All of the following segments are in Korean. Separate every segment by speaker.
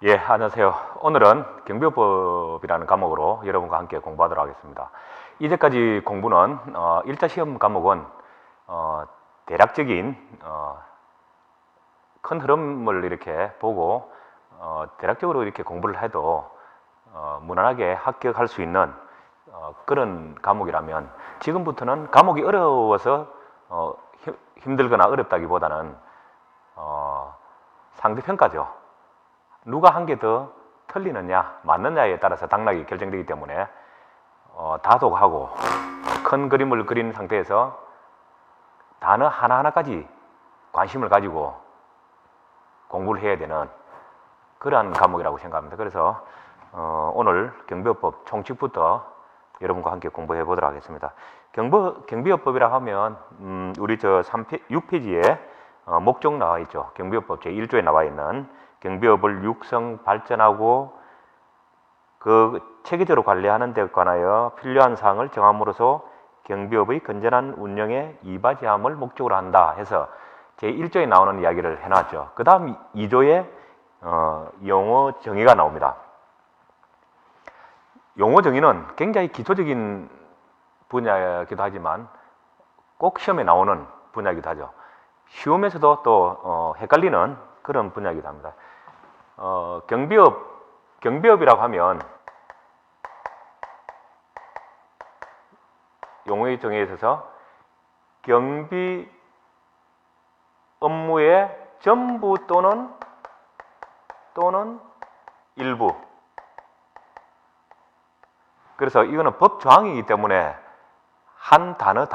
Speaker 1: 예, 안녕하세요. 오늘은 경비법이라는 과목으로 여러분과 함께 공부하도록 하겠습니다. 이제까지 공부는 1차 시험 과목은 대략적인 큰 흐름을 이렇게 보고 대략적으로 이렇게 공부를 해도 무난하게 합격할 수 있는 그런 과목이라면, 지금부터는 과목이 어려워서 힘들거나 어렵다기보다는 상대평가죠. 누가 한 개 더 틀리느냐 맞느냐에 따라서 당락이 결정되기 때문에 다독하고 큰 그림을 그린 상태에서 단어 하나하나까지 관심을 가지고 공부를 해야 되는 그러한 과목이라고 생각합니다. 그래서 오늘 경비업법 총칙부터 여러분과 함께 공부해 보도록 하겠습니다. 경비업법이라고 하면 우리 6페이지에 목록 나와 있죠. 경비업법 제1조에 나와 있는 경비업을 육성 발전하고 그 체계적으로 관리하는 데 관하여 필요한 사항을 정함으로써 경비업의 건전한 운영에 이바지함을 목적으로 한다 해서 제1조에 나오는 이야기를 해놨죠. 그 다음 2조에 용어 정의가 나옵니다. 용어 정의는 굉장히 기초적인 분야이기도 하지만 꼭 시험에 나오는 분야이기도 하죠. 쉬우면서도 또 헷갈리는 그런 분야이기도 합니다. 경비업이라고 하면 용어의 정의에 있어서 경비 업무의 전부 또는 일부. 그래서 이거는 법 조항이기 때문에 한 단어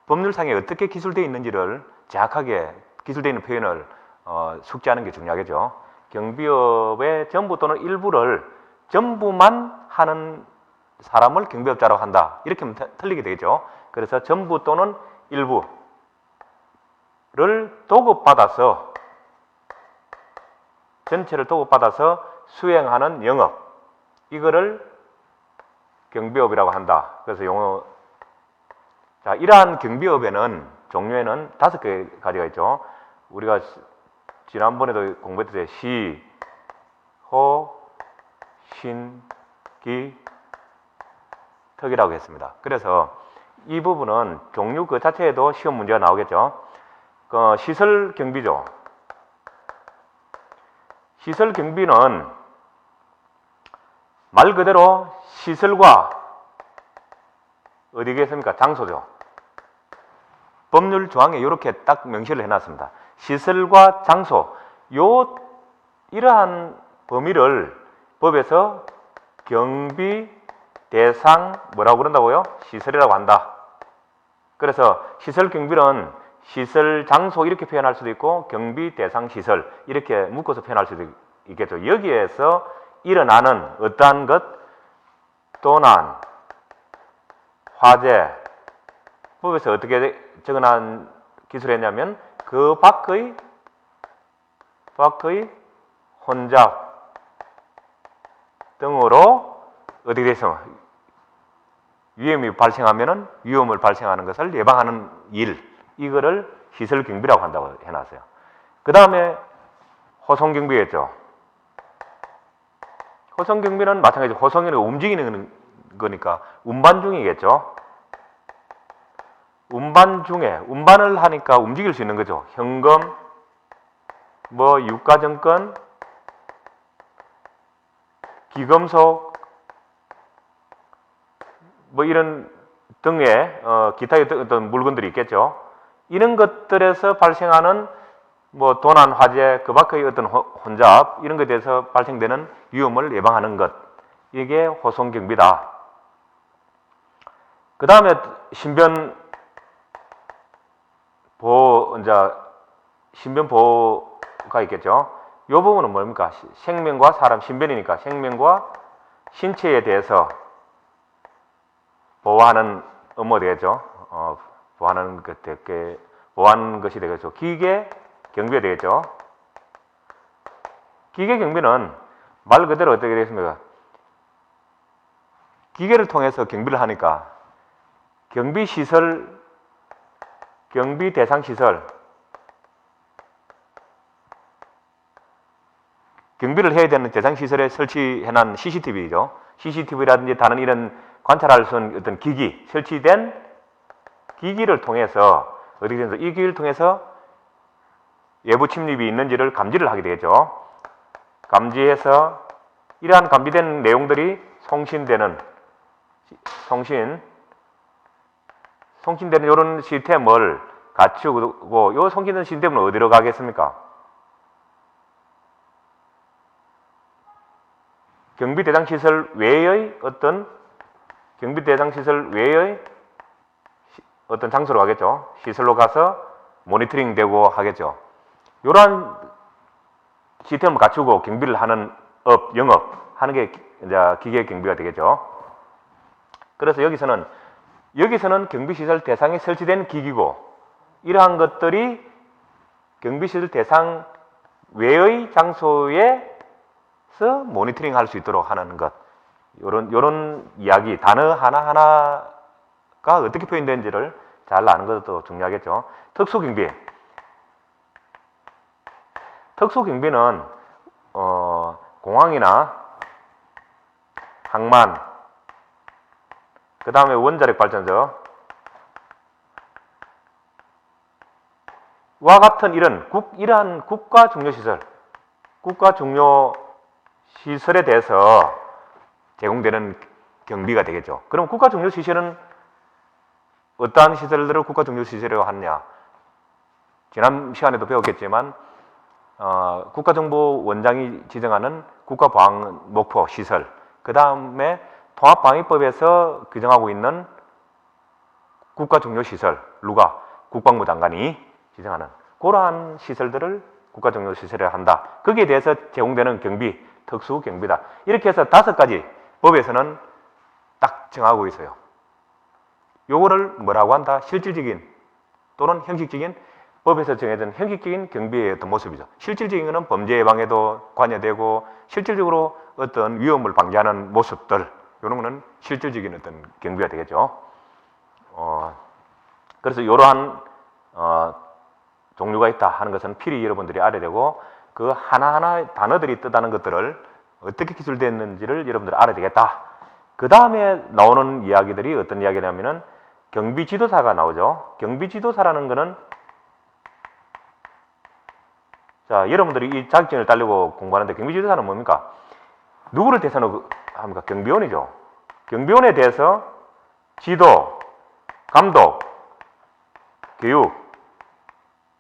Speaker 1: 법률상에 어떻게 기술되어 있는지를 정확하게 기술되어 있는 표현을 숙지하는 게 중요하겠죠. 경비업의 전부 또는 일부를 전부만 하는 사람을 경비업자라고 한다. 이렇게 하면 틀리게 되겠죠. 그래서 전부 또는 일부를 도급받아서, 전체를 도급받아서 수행하는 영업, 이거를 경비업이라고 한다. 그래서 용어, 자, 이러한 경비업에는 종류에는 5가지가 있죠. 우리가 지난번에도 공부했을 때 시, 호, 신, 기, 특이라고 했습니다. 그래서 이 부분은 종류 그 자체에도 시험 문제가 나오겠죠. 시설 경비죠. 시설 경비는 말 그대로 시설과 어디겠습니까? 장소죠. 법률 조항에 이렇게 딱 명시를 해놨습니다. 시설과 장소, 이러한 범위를 법에서 경비 대상 뭐라고 그런다고요? 시설이라고 한다. 그래서 시설 경비는 시설 장소 이렇게 표현할 수도 있고 경비 대상 시설 이렇게 묶어서 표현할 수도 있겠죠. 여기에서 일어나는 어떠한 것, 도난, 화재, 법에서 어떻게 적어놓은 기술했냐면 그 밖의 혼잡 등으로 어떻게 돼서 위험이 발생하면은 위험을 발생하는 것을 예방하는 일, 이거를 시설 경비라고 한다고 해놨어요. 그 다음에 호송 경비겠죠. 호송 경비는 마찬가지로 호송이는 움직이는 거니까 운반 중이겠죠. 운반 중에, 운반을 하니까 움직일 수 있는 거죠. 현금, 유가증권, 기금속, 이런 등의 기타 어떤 물건들이 있겠죠. 이런 것들에서 발생하는 도난, 화재, 그 밖의 어떤 혼잡, 이런 것에 대해서 발생되는 위험을 예방하는 것, 이게 호송경비다. 그 다음에 신변보호가 있겠죠. 이 부분은 뭡니까? 생명과 사람, 신변이니까 생명과 신체에 대해서 보호하는 업무가 되겠죠. 보호하는 것이 되겠죠. 기계 경비가 되겠죠. 기계 경비는 말 그대로 어떻게 되겠습니까? 기계를 통해서 경비를 하니까 경비시설, 경비 대상 시설, 경비를 해야 되는 대상 시설에 설치해놓은 CCTV죠. CCTV라든지 다른 이런 관찰할 수 있는 어떤 기기, 설치된 기기를 통해서 어떻게 되는지 이 기기를 통해서 외부 침입이 있는지를 감지를 하게 되죠. 감지해서 이러한 감지된 내용들이 송신되는 이런 시스템을 갖추고 이 송신된 시스템은 어디로 가겠습니까? 경비 대상 시설 외의 어떤 장소로 가겠죠. 시설로 가서 모니터링 되고 하겠죠. 이러한 시스템을 갖추고 경비를 하는 영업하는 게 이제 기계 경비가 되겠죠. 그래서 여기서는 경비시설 대상에 설치된 기기고 이러한 것들이 경비시설 대상 외의 장소에서 모니터링 할 수 있도록 하는 것. 요런 이야기, 단어 하나하나가 어떻게 표현되는지를 잘 아는 것도 중요하겠죠. 특수경비는 공항이나 항만, 그 다음에 원자력 발전소 와 같은 이러한 국가 중요 시설에 대해서 제공되는 경비가 되겠죠. 그럼 국가 중요 시설은 어떠한 시설들을 국가 중요 시설이라고 하느냐? 지난 시간에도 배웠겠지만 국가정보원장이 지정하는 국가보안 목표 시설, 그 다음에 통합방위법에서 규정하고 있는 국가중요시설, 국방부 장관이 지정하는 그러한 시설들을 국가중요시설이라 한다. 거기에 대해서 제공되는 경비, 특수경비다. 이렇게 해서 5가지 법에서는 딱 정하고 있어요. 요거를 뭐라고 한다? 실질적인 또는 형식적인 법에서 정해진 형식적인 경비의 어떤 모습이죠. 실질적인 것은 범죄 예방에도 관여되고 실질적으로 어떤 위험을 방지하는 모습들, 이런 거는 실질적인 어떤 경비가 되겠죠. 그래서 이러한 종류가 있다 하는 것은 필히 여러분들이 알아야 되고 그 하나하나 단어들이 뜻하는 것들을 어떻게 기술됐는지를 여러분들이 알아야 되겠다. 그 다음에 나오는 이야기들이 어떤 이야기냐면은 경비지도사가 나오죠. 경비지도사라는 것은 자, 여러분들이 이 자격증을 따려고 공부하는데 경비지도사는 뭡니까? 누구를 대상으로 합니까? 경비원이죠. 경비원에 대해서 지도, 감독, 교육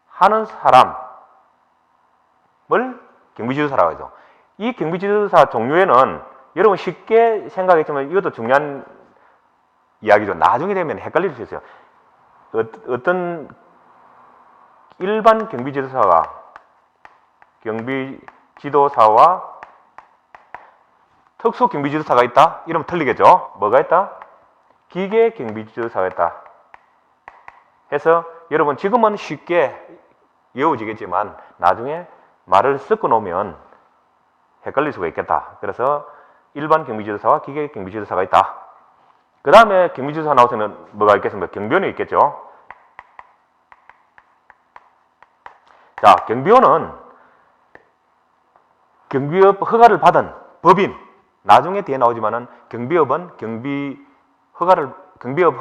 Speaker 1: 하는 사람을 경비지도사라고 하죠. 이 경비지도사 종류에는 여러분 쉽게 생각했지만 이것도 중요한 이야기죠. 나중에 되면 헷갈릴 수 있어요. 어떤 일반 경비지도사와 특수 경비지도사가 있다? 이러면 틀리겠죠? 뭐가 있다? 기계 경비지도사가 있다. 해서 여러분 지금은 쉽게 외워지겠지만 나중에 말을 섞어 놓으면 헷갈릴 수가 있겠다. 그래서 일반 경비지도사와 기계 경비지도사가 있다. 그 다음에 경비지도사 나오서는 뭐가 있겠습니까? 경비원이 있겠죠. 자, 경비원은 경비업 허가를 받은 법인, 나중에 뒤에 나오지만은 경비업은 경비업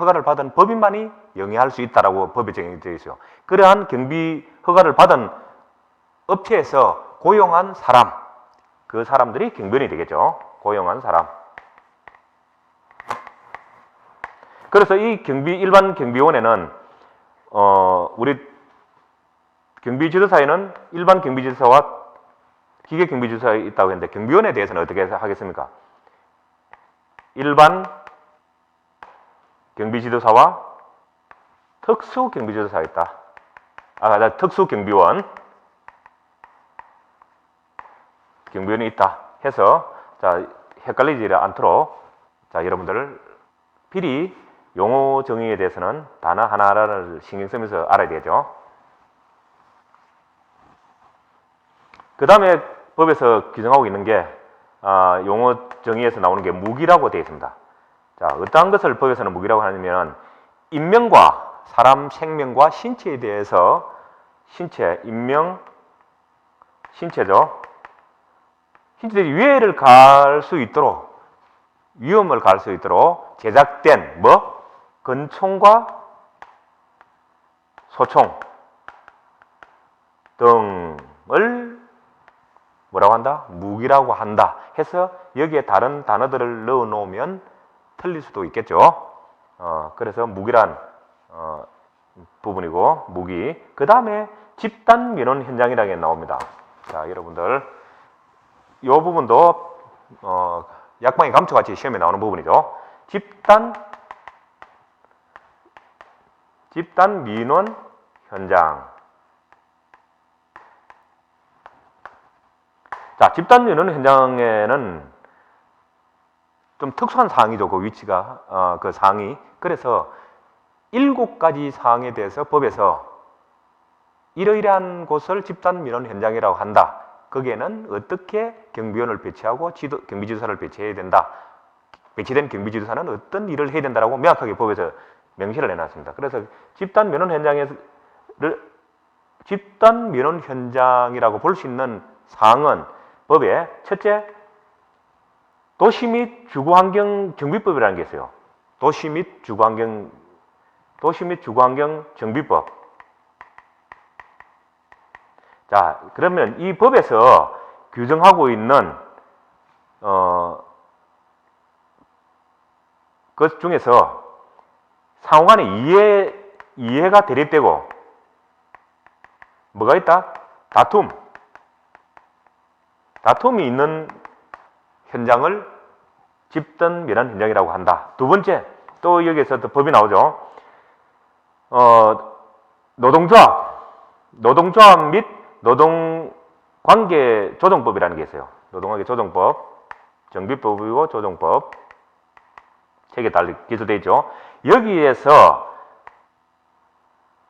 Speaker 1: 허가를 받은 법인만이 영위할 수 있다라고 법에 정해져 있어요. 그러한 경비 허가를 받은 업체에서 고용한 사람, 그 사람들이 경비원이 되겠죠. 고용한 사람. 그래서 이 일반 경비원에는 우리 경비지도사에는 일반 경비지도사와 기계 경비지도사가 있다고 했는데 경비원에 대해서는 어떻게 하겠습니까? 일반 경비지도사와 특수 경비지도사가 있다. 특수 경비원이 있다 해서 자, 헷갈리지 않도록 자, 여러분들 필히 용어 정의에 대해서는 단어 하나하나를 신경 쓰면서 알아야 되죠. 그 다음에 법에서 규정하고 있는 게 용어 정의에서 나오는 게 무기라고 되어 있습니다. 자, 어떠한 것을 법에서는 무기라고 하냐면 인명과 사람 생명과 신체에 대해서 신체죠. 신체들이 위해를 가할 수 있도록, 위험을 가할 수 있도록 제작된 권총과 소총 등을 뭐라고 한다? 무기라고 한다 해서 여기에 다른 단어들을 넣어 놓으면 틀릴 수도 있겠죠. 그래서 무기란 부분이고, 무기. 그 다음에 집단 민원 현장이라는 게 나옵니다. 자, 여러분들 이 부분도 약방이 감초같이 시험에 나오는 부분이죠. 집단 민원 현장. 자, 집단 민원 현장에는 좀 특수한 사항이죠. 그 위치가, 그 사항이. 그래서 7가지 사항에 대해서 법에서 이러이러한 곳을 집단 민원 현장이라고 한다. 거기에는 어떻게 경비원을 배치하고 경비지도사를 배치해야 된다. 배치된 경비지도사는 어떤 일을 해야 된다라고 명확하게 법에서 명시를 해놨습니다. 그래서 집단 민원 현장이라고 볼 수 있는 사항은 법에 첫째, 도시 및 주거환경 정비법이라는 게 있어요. 도시 및 주거환경 정비법. 자, 그러면 이 법에서 규정하고 있는 것 중에서 상호간에 이해가 대립되고 뭐가 있다? 다툼이 있는 현장을 집단 민원 현장이라고 한다. 두 번째, 또 여기에서 또 법이 나오죠. 노동조합 및 노동관계 조정법이라는 게 있어요. 노동관계 조정법, 정비법이고 조정법. 세 개 달리 기술되어 있죠. 여기에서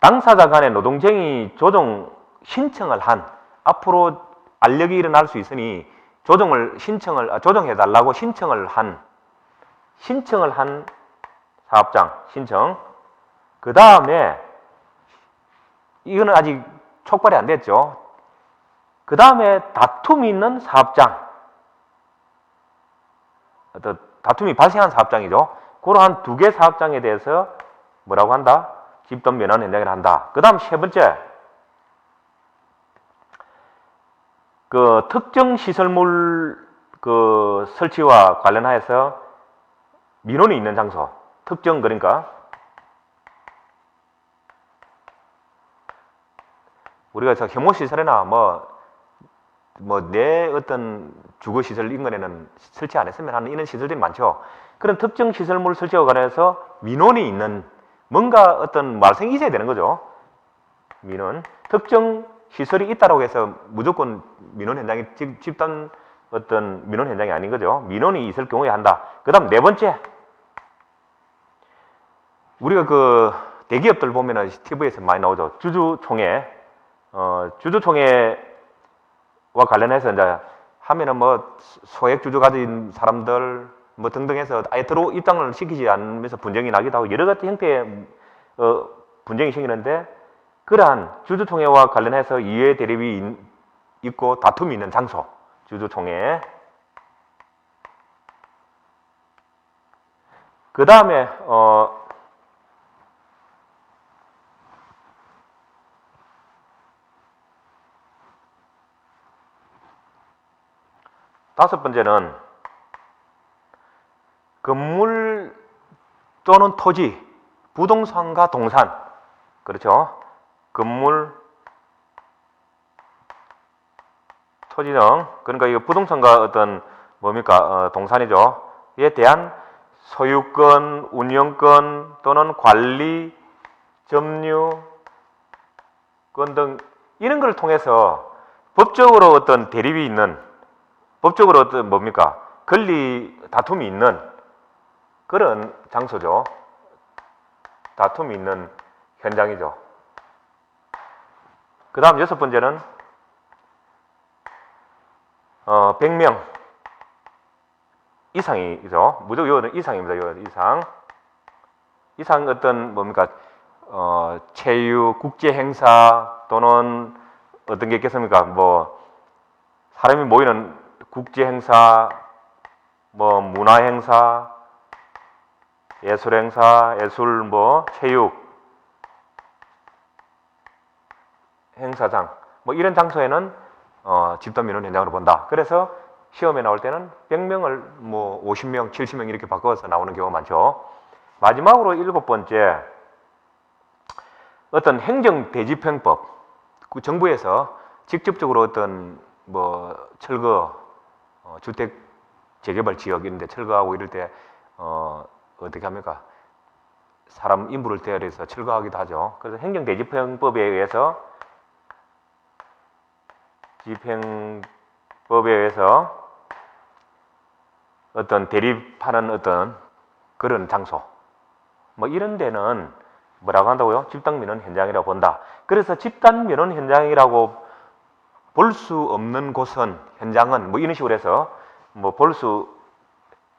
Speaker 1: 당사자 간의 노동쟁의 조정 신청을 한, 앞으로 알력이 일어날 수 있으니 조정해달라고 신청을 한 사업장 신청. 그 다음에 이거는 아직 촉발이 안 됐죠. 그 다음에 다툼이 있는 사업장, 다툼이 발생한 사업장이죠. 그러한 2개 사업장에 대해서 뭐라고 한다? 집단 민원 현장이라 한다. 그 다음 세 번째, 그 특정 시설물 그 설치와 관련하여서 민원이 있는 장소, 특정, 그러니까 우리가 혐오시설이나 내 어떤 주거시설 인근에는 설치 안 했으면 하는 이런 시설들이 많죠. 그런 특정 시설물 설치와 관련해서 민원이 있는 뭔가 어떤 말썽이 있어야 되는 거죠. 민원. 특정 시설이 있다고 해서 무조건 민원 현장이 집단 어떤 민원 현장이 아닌 거죠. 민원이 있을 경우에 한다. 그 다음 네 번째, 우리가 그 대기업들 보면은 TV에서 많이 나오죠. 주주총회와 관련해서 이제 하면은 소액 주주 가진 사람들 등등 해서 아예 입장을 시키지 않으면서 분쟁이 나기도 하고 여러 가지 형태의 분쟁이 생기는데, 그러한 주주총회와 관련해서 이해 대립이 있고 다툼이 있는 장소, 주주총회. 그 다음에 다섯 번째는 건물 또는 토지, 부동산과 동산. 그렇죠? 건물, 토지 등, 그러니까 이거 부동산과 어떤 동산이죠. 이에 대한 소유권, 운영권 또는 관리, 점유권 등 이런 걸 통해서 법적으로 어떤 대립이 있는, 법적으로 어떤 권리 다툼이 있는 그런 장소죠. 다툼이 있는 현장이죠. 그 다음 여섯 번째는 100명 이상이죠. 무조건 이거는 이상입니다. 이거 이상 어떤 체육, 국제 행사 또는 어떤 게 있겠습니까? 사람이 모이는 국제 행사, 뭐 문화 행사, 예술 행사, 예술 뭐 체육 행사장 뭐 이런 장소에는 집단 민원 현장으로 본다. 그래서 시험에 나올 때는 100명을 뭐 50명, 70명 이렇게 바꿔서 나오는 경우가 많죠. 마지막으로 7번째, 어떤 행정대집행법, 그 정부에서 직접적으로 어떤 뭐 철거, 주택 재개발 지역 이런 데 철거하고 이럴 때 어떻게 합니까? 사람 인부를 대여해서 철거하기도 하죠. 그래서 행정대집행법에 의해서 어떤 대립하는 어떤 그런 장소, 뭐 이런 데는 뭐라고 한다고요? 집단 민원 현장이라고 본다. 그래서 집단 민원 현장이라고 볼 수 없는 곳은, 현장은 뭐 이런 식으로 해서 뭐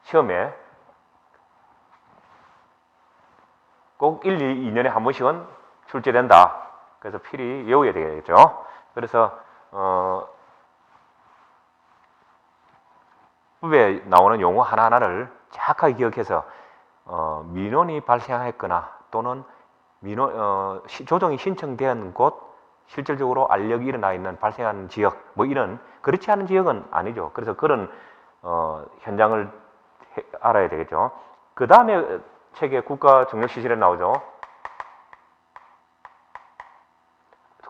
Speaker 1: 시험에 꼭 2년에 한 번씩은 출제된다. 그래서 필히 외워야 되겠죠. 그래서 법에 나오는 용어 하나하나를 정확하게 기억해서 민원이 발생했거나 또는 조정이 신청된 곳, 실질적으로 알력이 일어나 있는 발생하는 지역, 뭐 이런 그렇지 않은 지역은 아니죠. 그래서 그런 현장을 알아야 되겠죠. 그 다음에 책에 국가정력시설에 나오죠.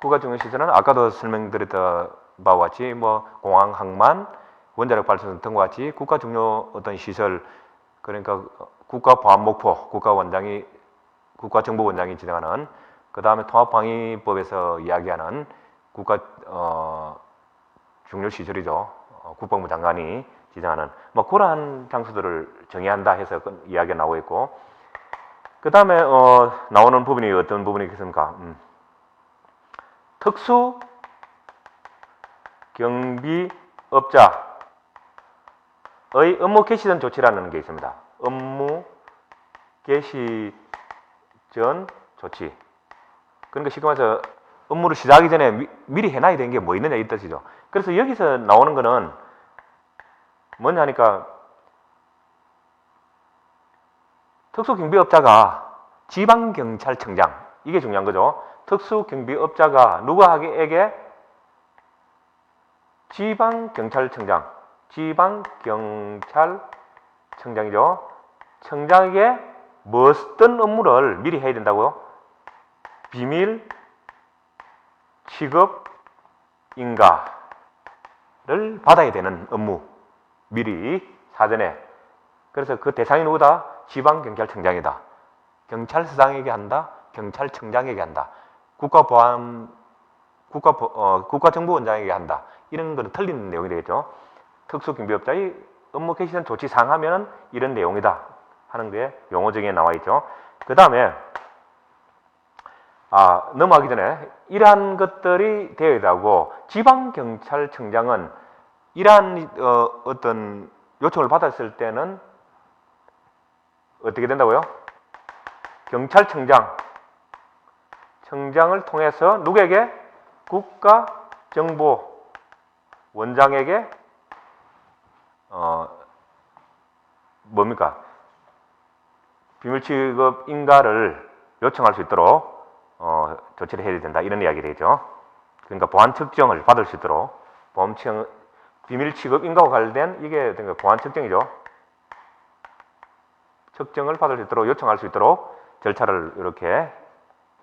Speaker 1: 국가정력시설은 아까도 설명드렸던 바와 같이 뭐 공항, 항만, 원자력 발전소 등과 같이 국가 중요 어떤 시설, 그러니까 국가보안목포, 국가정보원장이 지정하는, 그 다음에 통합방위법에서 이야기하는 국가 중요 시설이죠. 국방부 장관이 지정하는 뭐 그러한 장소들을 정의한다 해서 이야기가 나오고 있고, 그 다음에 나오는 부분이 어떤 부분이 있겠습니까? 특수 경비업자의 업무 개시 전 조치라는 게 있습니다. 업무 개시 전 조치. 그러니까 쉽게 말해서 업무를 시작하기 전에 미리 해놔야 되는 게 뭐 있느냐 이 뜻이죠. 그래서 여기서 나오는 거는 뭐냐 하니까 특수경비업자가 지방경찰청장, 이게 중요한 거죠. 특수경비업자가 누구에게? 지방경찰청장이죠. 청장에게 어떤 업무를 미리 해야 된다고요? 비밀 취급 인가를 받아야 되는 업무, 미리 사전에. 그래서 그 대상이 누구다? 지방경찰청장이다. 경찰서장에게 한다, 경찰청장에게 한다, 국가정보원장에게 한다. 이런 거는 틀린 내용이 되겠죠. 특수경비업자의 업무 개시 전 조치 사항하면 이런 내용이다 하는 게 용어정에 나와 있죠. 그 다음에 넘어가기 전에 이러한 것들이 되어야 되고, 지방경찰청장은 이러한 어떤 요청을 받았을 때는 어떻게 된다고요? 청장을 통해서 누구에게? 국가정보원장에게 뭡니까? 비밀취급 인가를 요청할 수 있도록 조치를 해야 된다, 이런 이야기 되죠. 그러니까 보안 측정을 받을 수 있도록, 비밀취급 인가와 관련된 이게 보안 측정이죠. 측정을 받을 수 있도록 요청할 수 있도록 절차를 이렇게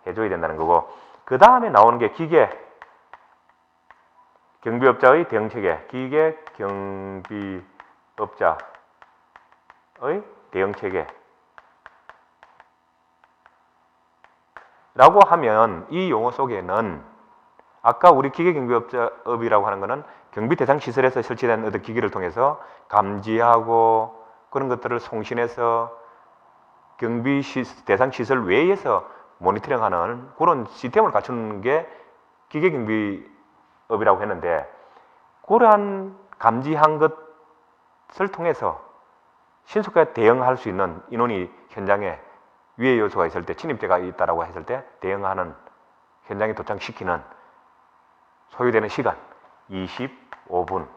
Speaker 1: 해줘야 된다는 거고, 그 다음에 나오는 게 기계 경비업자의 대응체계, 기계 경비업자의 대응체계 라고 하면, 이 용어 속에는 아까 우리 기계경비업자업이라고 하는 것은 경비 대상 시설에서 설치된 어떤 기기를 통해서 감지하고 그런 것들을 송신해서 경비 대상 시설 외에서 모니터링하는 그런 시스템을 갖추는 게 기계경비업이라고 했는데, 그러한 감지한 것을 통해서 신속하게 대응할 수 있는 인원이 현장에 위해 요소가 있을 때, 침입자가 있다라고 했을 때 대응하는, 현장에 도착시키는 소요되는 시간 25분.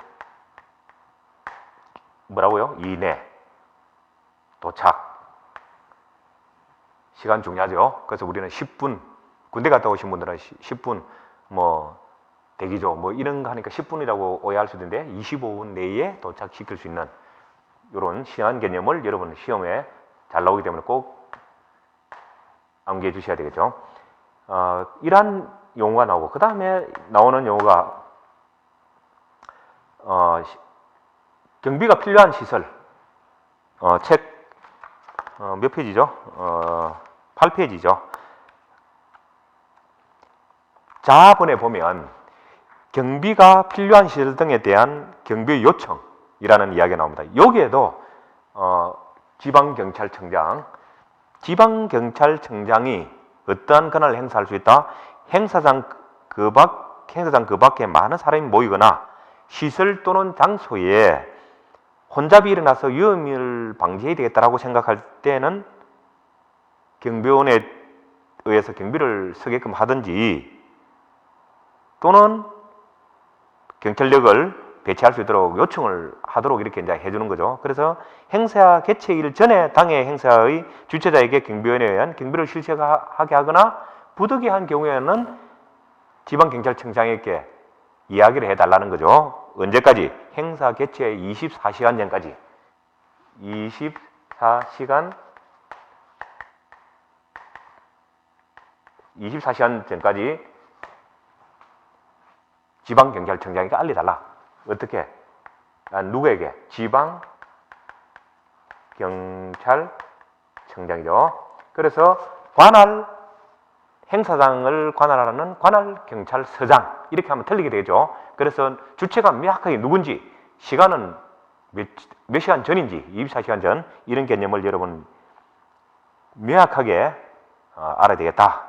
Speaker 1: 뭐라고요? 이내 도착. 시간 중요하죠. 그래서 우리는 10분, 군대 갔다 오신 분들은 10분 뭐 대기죠. 뭐 이런 거 하니까 10분이라고 오해할 수도 있는데 25분 내에 도착시킬 수 있는 이런 시간 개념을 여러분 시험에 잘 나오기 때문에 꼭 암기해 주셔야 되겠죠. 이러한 용어가 나오고 그 다음에 나오는 용어가 경비가 필요한 시설. 책 몇 페이지죠? 8페이지죠. 자본에 보면 경비가 필요한 시설 등에 대한 경비 요청이라는 이야기가 나옵니다. 여기에도 지방경찰청장이 어떠한 권한을 행사할 수 있다? 행사장 그 밖에 많은 사람이 모이거나 시설 또는 장소에 혼잡이 일어나서 위험을 방지해야 되겠다라고 생각할 때는 경비원에 의해서 경비를 서게끔 하든지 또는 경찰력을 배치할 수 있도록 요청을 하도록 이렇게 이제 해주는 거죠. 그래서 행사 개최일 전에 당해 행사의 주최자에게 경비원에 의한 경비를 실시하게 하거나 부득이한 경우에는 지방경찰청장에게 이야기를 해달라는 거죠. 언제까지? 행사 개최 24시간 전까지. 24시간 전까지 지방경찰청장에게 알려달라. 어떻게? 누구에게? 지방경찰청장이죠. 그래서 행사장을 관할하는 관할경찰서장 이렇게 하면 틀리게 되죠. 그래서 주체가 명확하게 누군지, 시간은 몇 시간 전인지, 24시간 전 이런 개념을 여러분 명확하게 알아야 되겠다.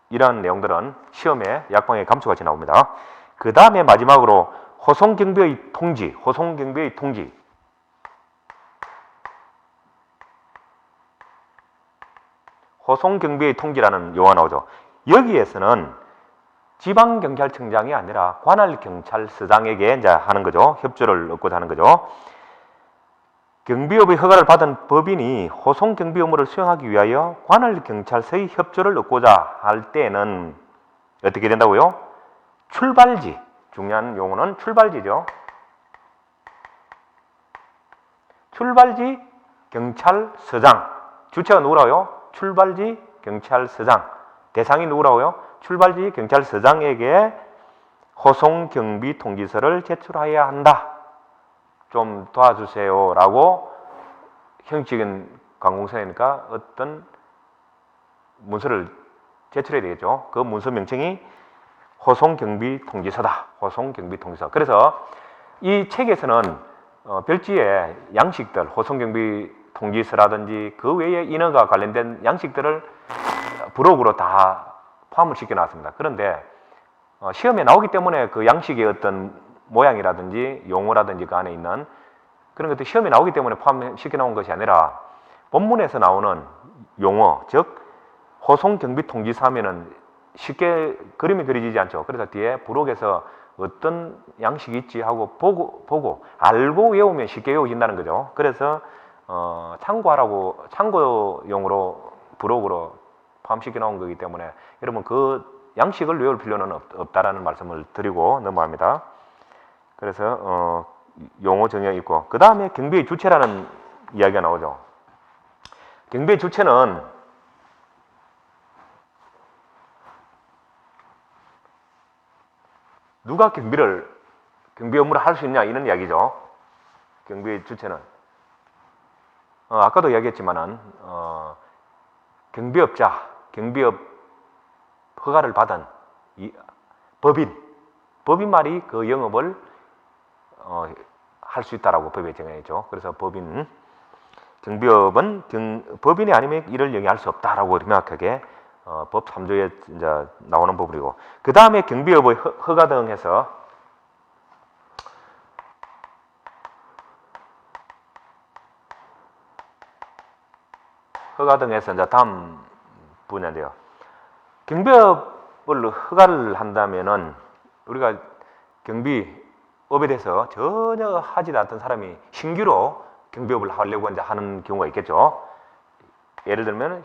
Speaker 1: 이런 내용들은 시험에 약방의 감초같이 나옵니다. 그 다음에 마지막으로 호송경비의 통지. 호송경비의 통지라는 용어가 나오죠. 여기에서는 지방경찰청장이 아니라 관할경찰서장에게 이제 하는 거죠. 협조를 얻고자 하는 거죠. 경비업의 허가를 받은 법인이 호송경비 업무를 수행하기 위하여 관할경찰서의 협조를 얻고자 할 때는 어떻게 된다고요? 출발지, 중요한 용어는 출발지죠. 출발지 경찰서장, 주체가 누구라고요? 출발지 경찰서장, 대상이 누구라고요? 출발지 경찰서장에게 호송경비 통지서를 제출해야 한다. 좀 도와주세요 라고 형식적인 관공서니까 어떤 문서를 제출해야 되겠죠. 그 문서 명칭이 호송경비 통지서다. 호송경비 통지서. 그래서 이 책에서는 별지에 양식들, 호송경비 통지서라든지 그 외에 인허가 관련된 양식들을 부록으로 다 포함을 시켜놨습니다. 그런데 시험에 나오기 때문에 그 양식의 어떤 모양이라든지 용어라든지 그 안에 있는 그런 것들이 시험에 나오기 때문에 포함시켜 나온 것이 아니라 본문에서 나오는 용어, 즉 호송경비 통지서 하면은 쉽게 그림이 그려지지 않죠. 그래서 뒤에 부록에서 어떤 양식이 있지 하고 보고 알고 외우면 쉽게 외워진다는 거죠. 그래서 참고용으로 부록으로 포함시켜 나온 거기 때문에 여러분 그 양식을 외울 필요는 없다라는 말씀을 드리고 넘어갑니다. 그래서 용어 정의가 있고 그 다음에 경비의 주체라는 이야기가 나오죠. 경비의 주체는 누가 경비 업무를 할 수 있냐 이런 이야기죠. 경비의 주체는 아까도 이야기했지만은 경비업 허가를 받은 법인만이 그 영업을 할 수 있다라고 법에 정해있죠. 그래서 경비업은 법인이 아니면 이를 영위할 수 없다라고 명확하게 법 3조에 이제 나오는 부분이고 그 다음에 경비업의 허가 등에서 이제 다음 분야인데요. 경비업을 허가를 한다면은 우리가 경비 업에 대해서 전혀 하지도 않던 사람이 신규로 경비업을 하려고 이제 하는 경우가 있겠죠. 예를 들면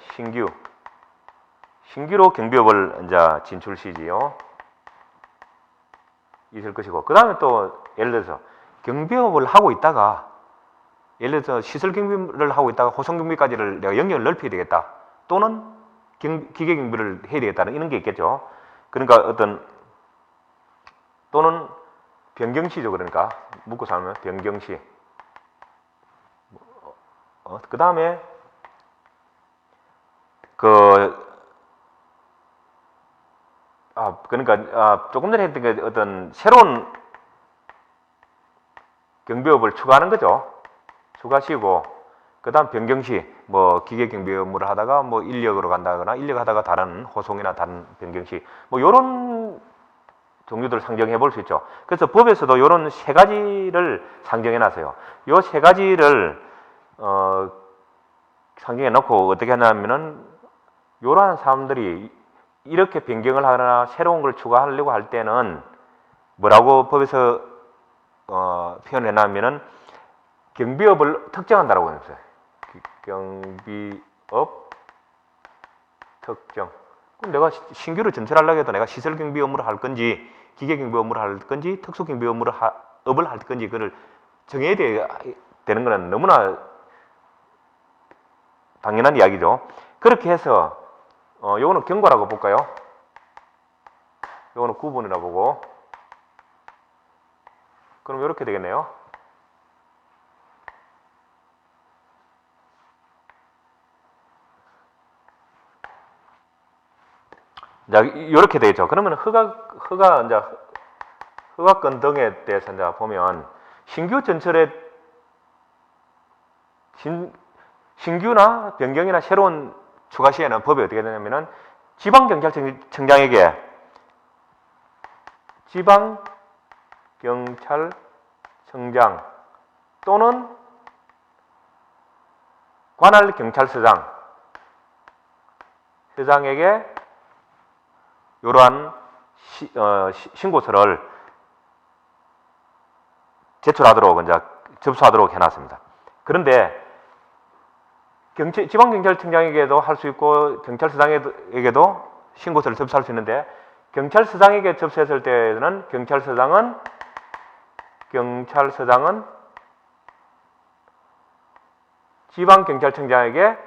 Speaker 1: 신규로 경비업을 이제 진출 시지요. 있을 것이고, 그 다음에 또 예를 들어서 경비업을 하고 있다가, 예를 들어서 시설 경비를 하고 있다가 호송 경비까지를 내가 영역을 넓혀야 되겠다, 또는 기계 경비를 해야 되겠다는 이런 게 있겠죠. 그러니까 어떤, 또는 변경시죠. 그러니까 묶어서 하면 변경시. 그 다음에 그러니까 조금 전에 했던 게 어떤 새로운 경비업을 추가하는 거죠. 추가시고, 그 다음 변경시, 뭐 기계 경비 업무를 하다가 뭐 인력으로 간다거나, 인력하다가 다른 호송이나 다른 변경시, 뭐 요런 종류들을 상정해 볼 수 있죠. 그래서 법에서도 요런 세 가지를 상정해 놨어요. 요 세 가지를 상정해 놓고 어떻게 하냐면은, 요러한 사람들이 이렇게 변경을 하거나 새로운 걸 추가하려고 할 때는 뭐라고 법에서 표현해 놨냐면은, 경비업을 특정한다라고 했어요. 경비업 특정. 그럼 내가 신규로 전철하려고 해도 내가 시설 경비 업무를 할 건지, 기계 경비 업무를 할 건지, 특수 경비 업을 할 건지, 그걸 정해야 되는 거는 너무나 당연한 이야기죠. 그렇게 해서 요거는 경과라고 볼까요? 요거는 구분이라고 보고, 그럼 이렇게 되겠네요. 자, 이렇게 되겠죠. 그러면 허가권 등에 대해서 이제 보면, 신규 전철의 신규나 변경이나 새로운 추가 시에는 법이 어떻게 되냐면은, 지방경찰청장에게 지방경찰청장 또는 관할 경찰서장에게 이러한 신고서를 제출하도록, 이제 접수하도록 해놨습니다. 그런데 지방경찰청장에게도 할 수 있고 경찰서장에게도 신고서를 접수할 수 있는데, 경찰서장에게 접수했을 때는 경찰서장은 지방경찰청장에게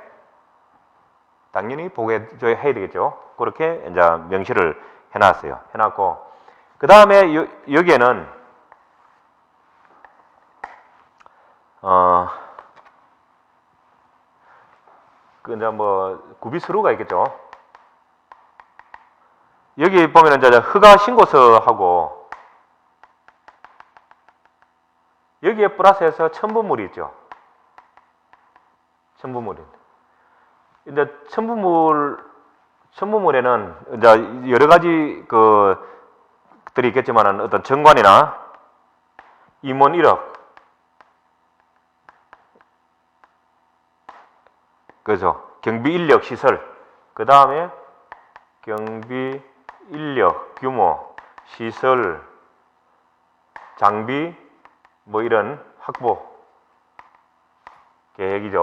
Speaker 1: 당연히 보고해줘야 되겠죠. 그렇게 이제 명시를 해놨어요. 해놨고, 그 다음에 여기에는 이제 뭐 구비서류가 있겠죠. 여기 보면 이제 허가 신고서하고 여기에 플러스해서 첨부물이 있죠. 첨부물이. 이제 첨부물에는 이제 여러 가지 들이 있겠지만은, 어떤 정관이나 임원 이력, 그죠? 경비 인력 시설, 그 다음에 경비 인력 규모, 시설, 장비, 뭐 이런 확보 계획이죠.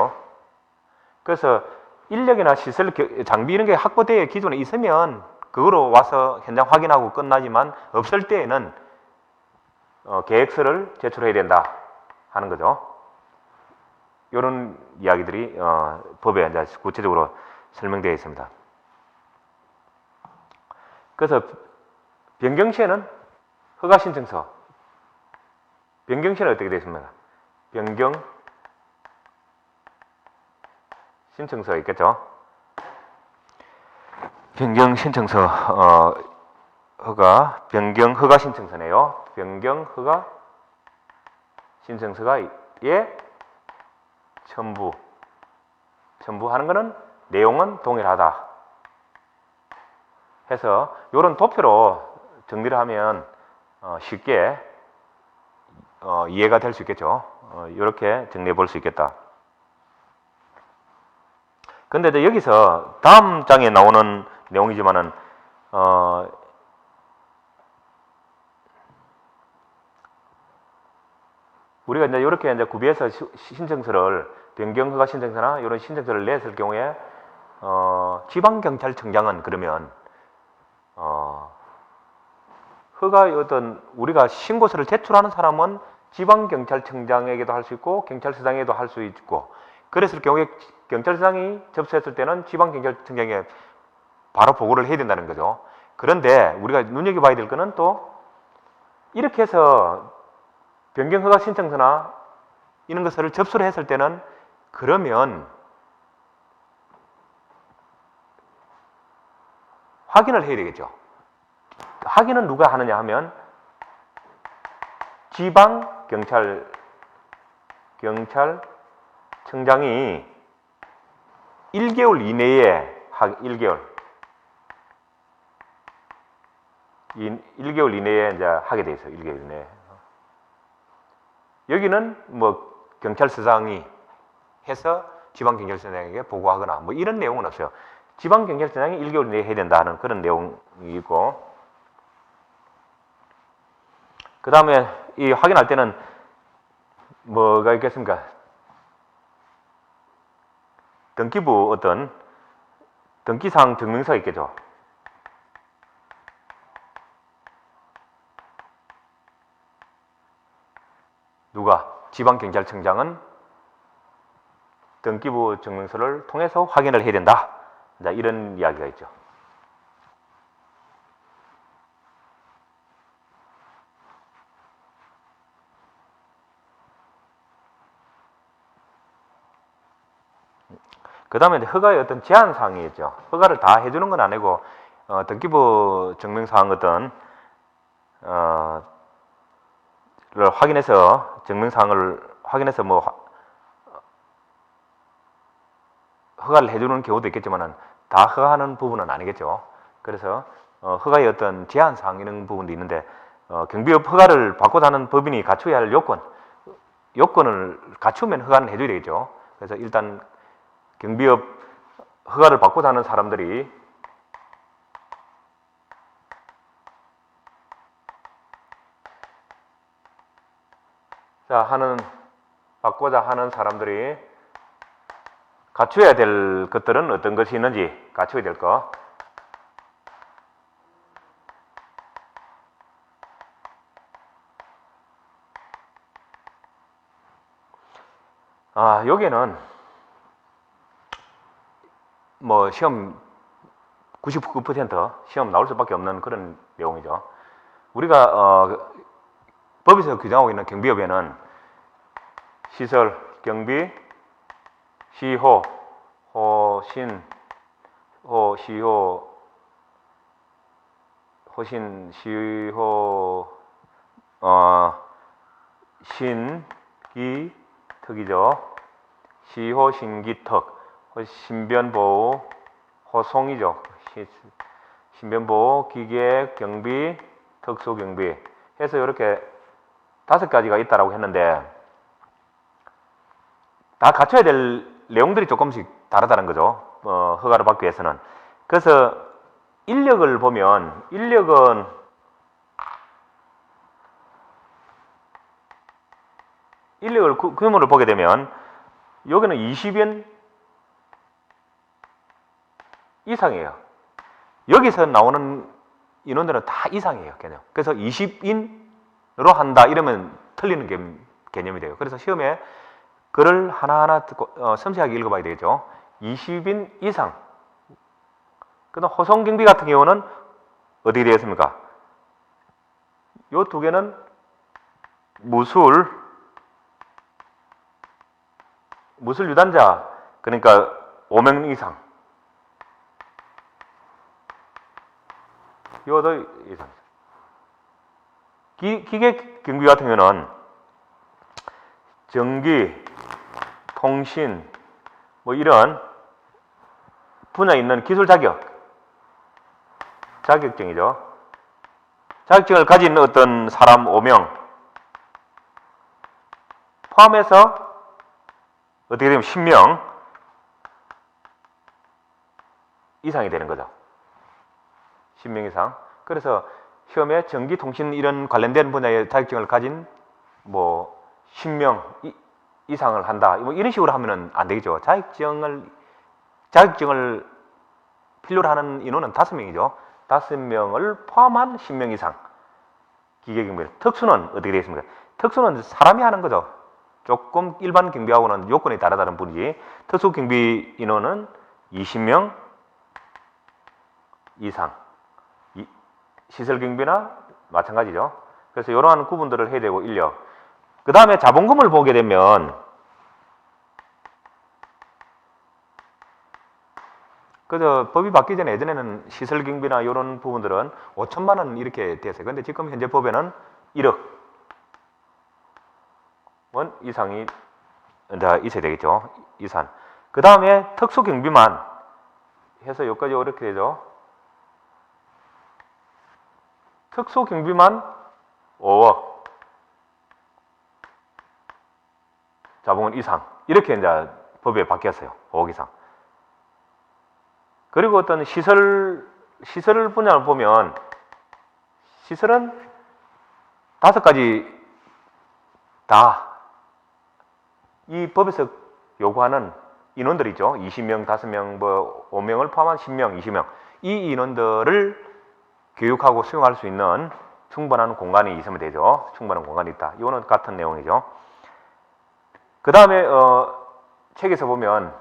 Speaker 1: 그래서 인력이나 시설, 장비 이런 게 확보되어 기존에 있으면 그거로 와서 현장 확인하고 끝나지만, 없을 때에는 계획서를 제출해야 된다 하는 거죠. 이런 이야기들이 법에 이제 구체적으로 설명되어 있습니다. 그래서 변경시에는 허가신청서, 변경시에는 어떻게 되어 있습니까? 변경 신청서가 있겠죠. 변경 신청서, 변경 허가 신청서네요. 변경 허가 신청서가 첨부하는 것은 내용은 동일하다 해서, 이런 도표로 정리를 하면 쉽게 이해가 될 수 있겠죠. 이렇게 정리해 볼 수 있겠다. 근데 이제 여기서 다음 장에 나오는 내용이지만은, 우리가 이제 이렇게 이제 구비해서 신청서를 변경 허가 신청서나 이런 신청서를 냈을 경우에 지방경찰청장은 그러면 허가 어떤 우리가 신고서를 제출하는 사람은 지방경찰청장에게도 할 수 있고 경찰서장에게도 할 수 있고, 그랬을 경우에 경찰서장이 접수했을 때는 지방경찰청장에 바로 보고를 해야 된다는 거죠. 그런데 우리가 눈여겨봐야 될 거는 또 이렇게 해서 변경허가 신청서나 이런 것을 접수를 했을 때는 그러면 확인을 해야 되겠죠. 확인은 누가 하느냐 하면 경찰청장이 1개월 이내에 1개월 이내에 이제 하게 돼 있어요. 1개월 이내에. 여기는 뭐 경찰서장이 해서 지방경찰서장에게 보고하거나 뭐 이런 내용은 없어요. 지방경찰서장이 1개월 이내에 해야 된다는 그런 내용이 있고, 그 다음에 이 확인할 때는 뭐가 있겠습니까? 등기부 어떤 등기사항 증명서가 있겠죠. 누가? 지방경찰청장은 등기부 증명서를 통해서 확인을 해야 된다. 이런 이야기가 있죠. 그 다음에 허가의 어떤 제한사항이 있죠. 허가를 다 해주는 건 아니고, 등기부 증명사항 어떤, 를 확인해서, 증명사항을 확인해서 뭐, 허가를 해주는 경우도 있겠지만은, 다 허가하는 부분은 아니겠죠. 그래서, 허가의 어떤 제한사항 이런 부분도 있는데, 경비업 허가를 받고자 하는 법인이 갖춰야 할 요건을 갖추면 허가는 해줘야 되겠죠. 그래서 일단, 경비업 허가를 받고자 하는 사람들이 받고자 하는 사람들이 갖춰야 될 것들은 어떤 것이 있는지, 갖춰야 될 거. 여기는 뭐 시험 99% 시험 나올 수밖에 없는 그런 내용이죠. 우리가 법에서 규정하고 있는 경비업에는 시설, 경비, 시호, 호신, 시호, 호신, 시호, 신기, 특이죠. 시호, 신기, 특. 신변보호, 호송이죠. 신변보호, 기계, 경비, 특수경비 해서 이렇게 5가지가 있다라고 했는데, 다 갖춰야 될 내용들이 조금씩 다르다는 거죠. 허가를 받기 위해서는. 그래서 인력을 보면, 인력은 규모를 보게 되면 여기는 20인 이상이에요. 여기서 나오는 인원들은 다 이상이에요, 개념. 그래서 20인으로 한다 이러면 틀리는 개념이 돼요. 그래서 시험에 글을 하나하나 듣고 섬세하게 읽어봐야 되겠죠. 20인 이상. 그다음 호송경비 같은 경우는 어떻게 되겠습니까? 요 두 개는 무술 유단자, 그러니까 5명 이상. 요도 이상. 기계 경비 같은 경우는 전기, 통신, 뭐 이런 분야에 있는 기술 자격증이죠. 자격증을 가진 어떤 사람 5명 포함해서 어떻게 되면 10명 이상이 되는 거죠. 10명 이상. 그래서 시험에 전기, 통신 이런 관련된 분야의 자격증을 가진 뭐 10명 이상을 한다. 뭐 이런 식으로 하면은 안 되겠죠. 자격증을 필요로 하는 인원은 5명이죠. 5명을 포함한 10명 이상 기계경비. 특수는 어떻게 되겠습니까? 특수는 사람이 하는 거죠. 조금 일반 경비하고는 요건이 다르다는 분이지. 특수경비 인원은 20명 이상. 시설경비나 마찬가지죠. 그래서 이러한 구분들을 해야 되고, 인력. 그 다음에 자본금을 보게 되면 그저 법이 바뀌기 전에 예전에는 시설경비나 이런 부분들은 5천만 원 이렇게 됐어요. 근데 지금 현재 법에는 1억 원 이상이 있어야 되겠죠. 이산. 그 다음에 특수경비만 해서 여기까지 이렇게 되죠. 특수경비만 5억 자본금 이상 이렇게 이제 법에 바뀌었어요. 5억 이상. 그리고 어떤 시설 분야를 보면 시설은 5가지 다 이 법에서 요구하는 인원들이 있죠. 20명, 5명, 뭐 5명을 포함한 10명, 20명. 이 인원들을 교육하고 수용할 수 있는 충분한 공간이 있으면 되죠. 충분한 공간이 있다. 이거는 같은 내용이죠. 그 다음에 책에서 보면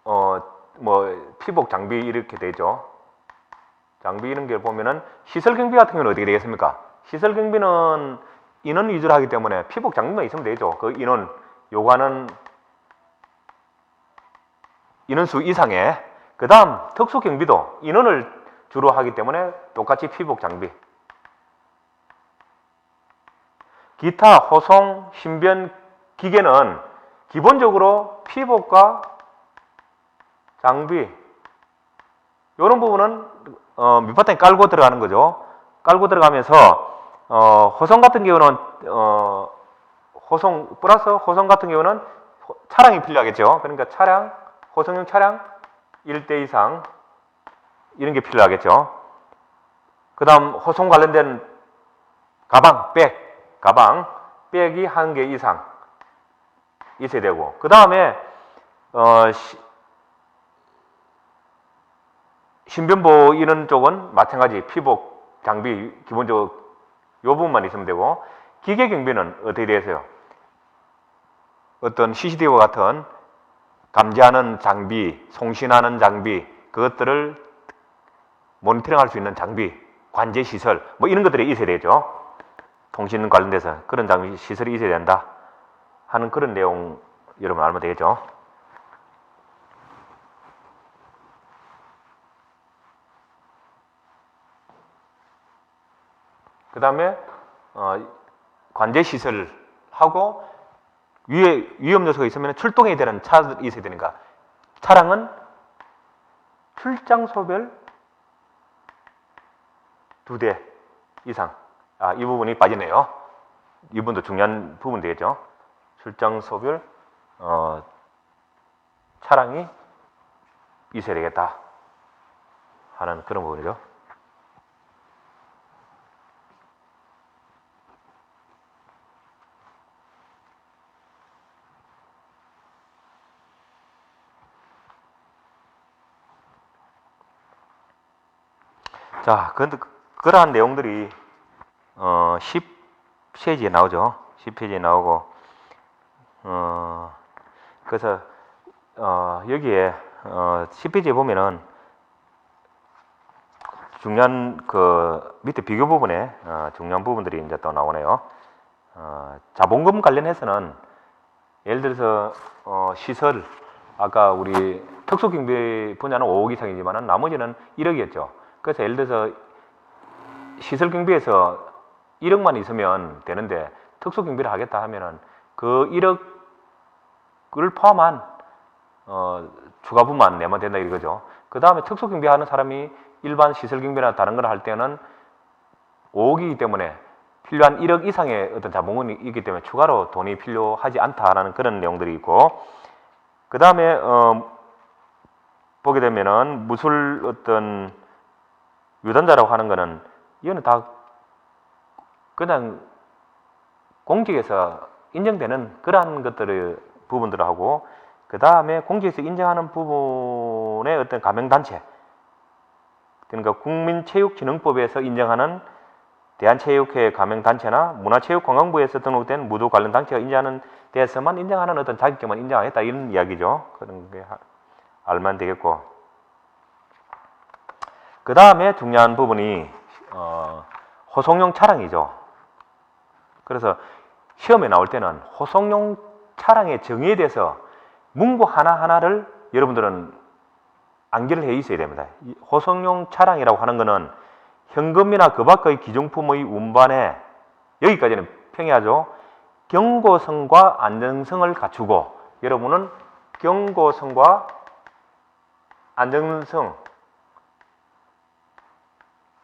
Speaker 1: 뭐 피복 장비 이렇게 되죠. 장비 이런 게 보면은 시설 경비 같은 경우는 어떻게 되겠습니까? 시설 경비는 인원 위주로 하기 때문에 피복 장비만 있으면 되죠. 그 인원 요구하는 인원수 이상의. 그 다음 특수 경비도 인원을 주로 하기 때문에 똑같이 피복 장비. 기타 호송 신변 기계는 기본적으로 피복과 장비 이런 부분은 밑바탕에 깔고 들어가는 거죠. 깔고 들어가면서 호송 같은 경우는 호송 플러스 호송 같은 경우는 차량이 필요하겠죠. 그러니까 차량, 호송용 차량 1대 이상 이런 게 필요하겠죠. 그 다음 호송 관련된 가방, 백이 1개 이상 있어야 되고, 그 다음에 신변보호 이런 쪽은 마찬가지 피복 장비 기본적으로 이 부분만 있으면 되고, 기계 경비는 어떻게 되세요? 어떤 CCTV와 같은 감지하는 장비, 송신하는 장비, 그것들을 모니터링할 수 있는 장비, 관제 시설 뭐 이런 것들이 있어야 되죠. 통신 관련돼서 그런 장비 시설이 있어야 된다 하는 그런 내용 여러분 알면 되겠죠. 그 다음에 관제 시설하고 위험 요소가 있으면 출동해야 되는 차들이 있어야 되니까 차량은 출장소별 2대 이상. 이 부분이 빠지네요. 이 부분도 중요한 부분 되겠죠. 출장소별 차량이 있어야 되겠다 하는 그런 부분이죠. 자, 그러한 내용들이 10페이지에 나오죠. 10페이지에 나오고, 그래서 여기에 10페이지에 보면은 중요한 그 밑에 비교 부분에 중요한 부분들이 이제 또 나오네요. 자본금 관련해서는 예를 들어서 시설, 아까 우리 특수경비 분야는 5억 이상이지만은 나머지는 1억이었죠. 그래서 예를 들어서 시설경비에서 1억만 있으면 되는데 특수경비를 하겠다 하면은 그 1억을 포함한 추가 부만 내면 된다 이거죠. 그 다음에 특수경비 하는 사람이 일반 시설경비나 다른 걸 할 때는 5억이기 때문에 필요한 1억 이상의 어떤 자본금이 있기 때문에 추가로 돈이 필요하지 않다라는 그런 내용들이 있고, 그 다음에 보게 되면은 무술 어떤 유단자라고 하는 거는 이거는 다 그냥 공직에서 인정되는 그러한 것들의 부분들하고 그 다음에 공직에서 인정하는 부분의 어떤 가맹단체, 그러니까 국민체육진흥법에서 인정하는 대한체육회 가맹단체나 문화체육관광부에서 등록된 무도 관련 단체가 인정하는 데서만 인정하는 어떤 자격증만 인정하겠다 이런 이야기죠. 그런 게 알면 되겠고, 그 다음에 중요한 부분이 호송용 차량이죠. 그래서 시험에 나올 때는 호송용 차량의 정의에 대해서 문구 하나하나를 여러분들은 암기를 해 있어야 됩니다. 호송용 차량이라고 하는 것은 현금이나 그 밖의 기존품의 운반에, 여기까지는 평이하죠. 경고성과 안전성을 갖추고, 여러분은 경고성과 안전성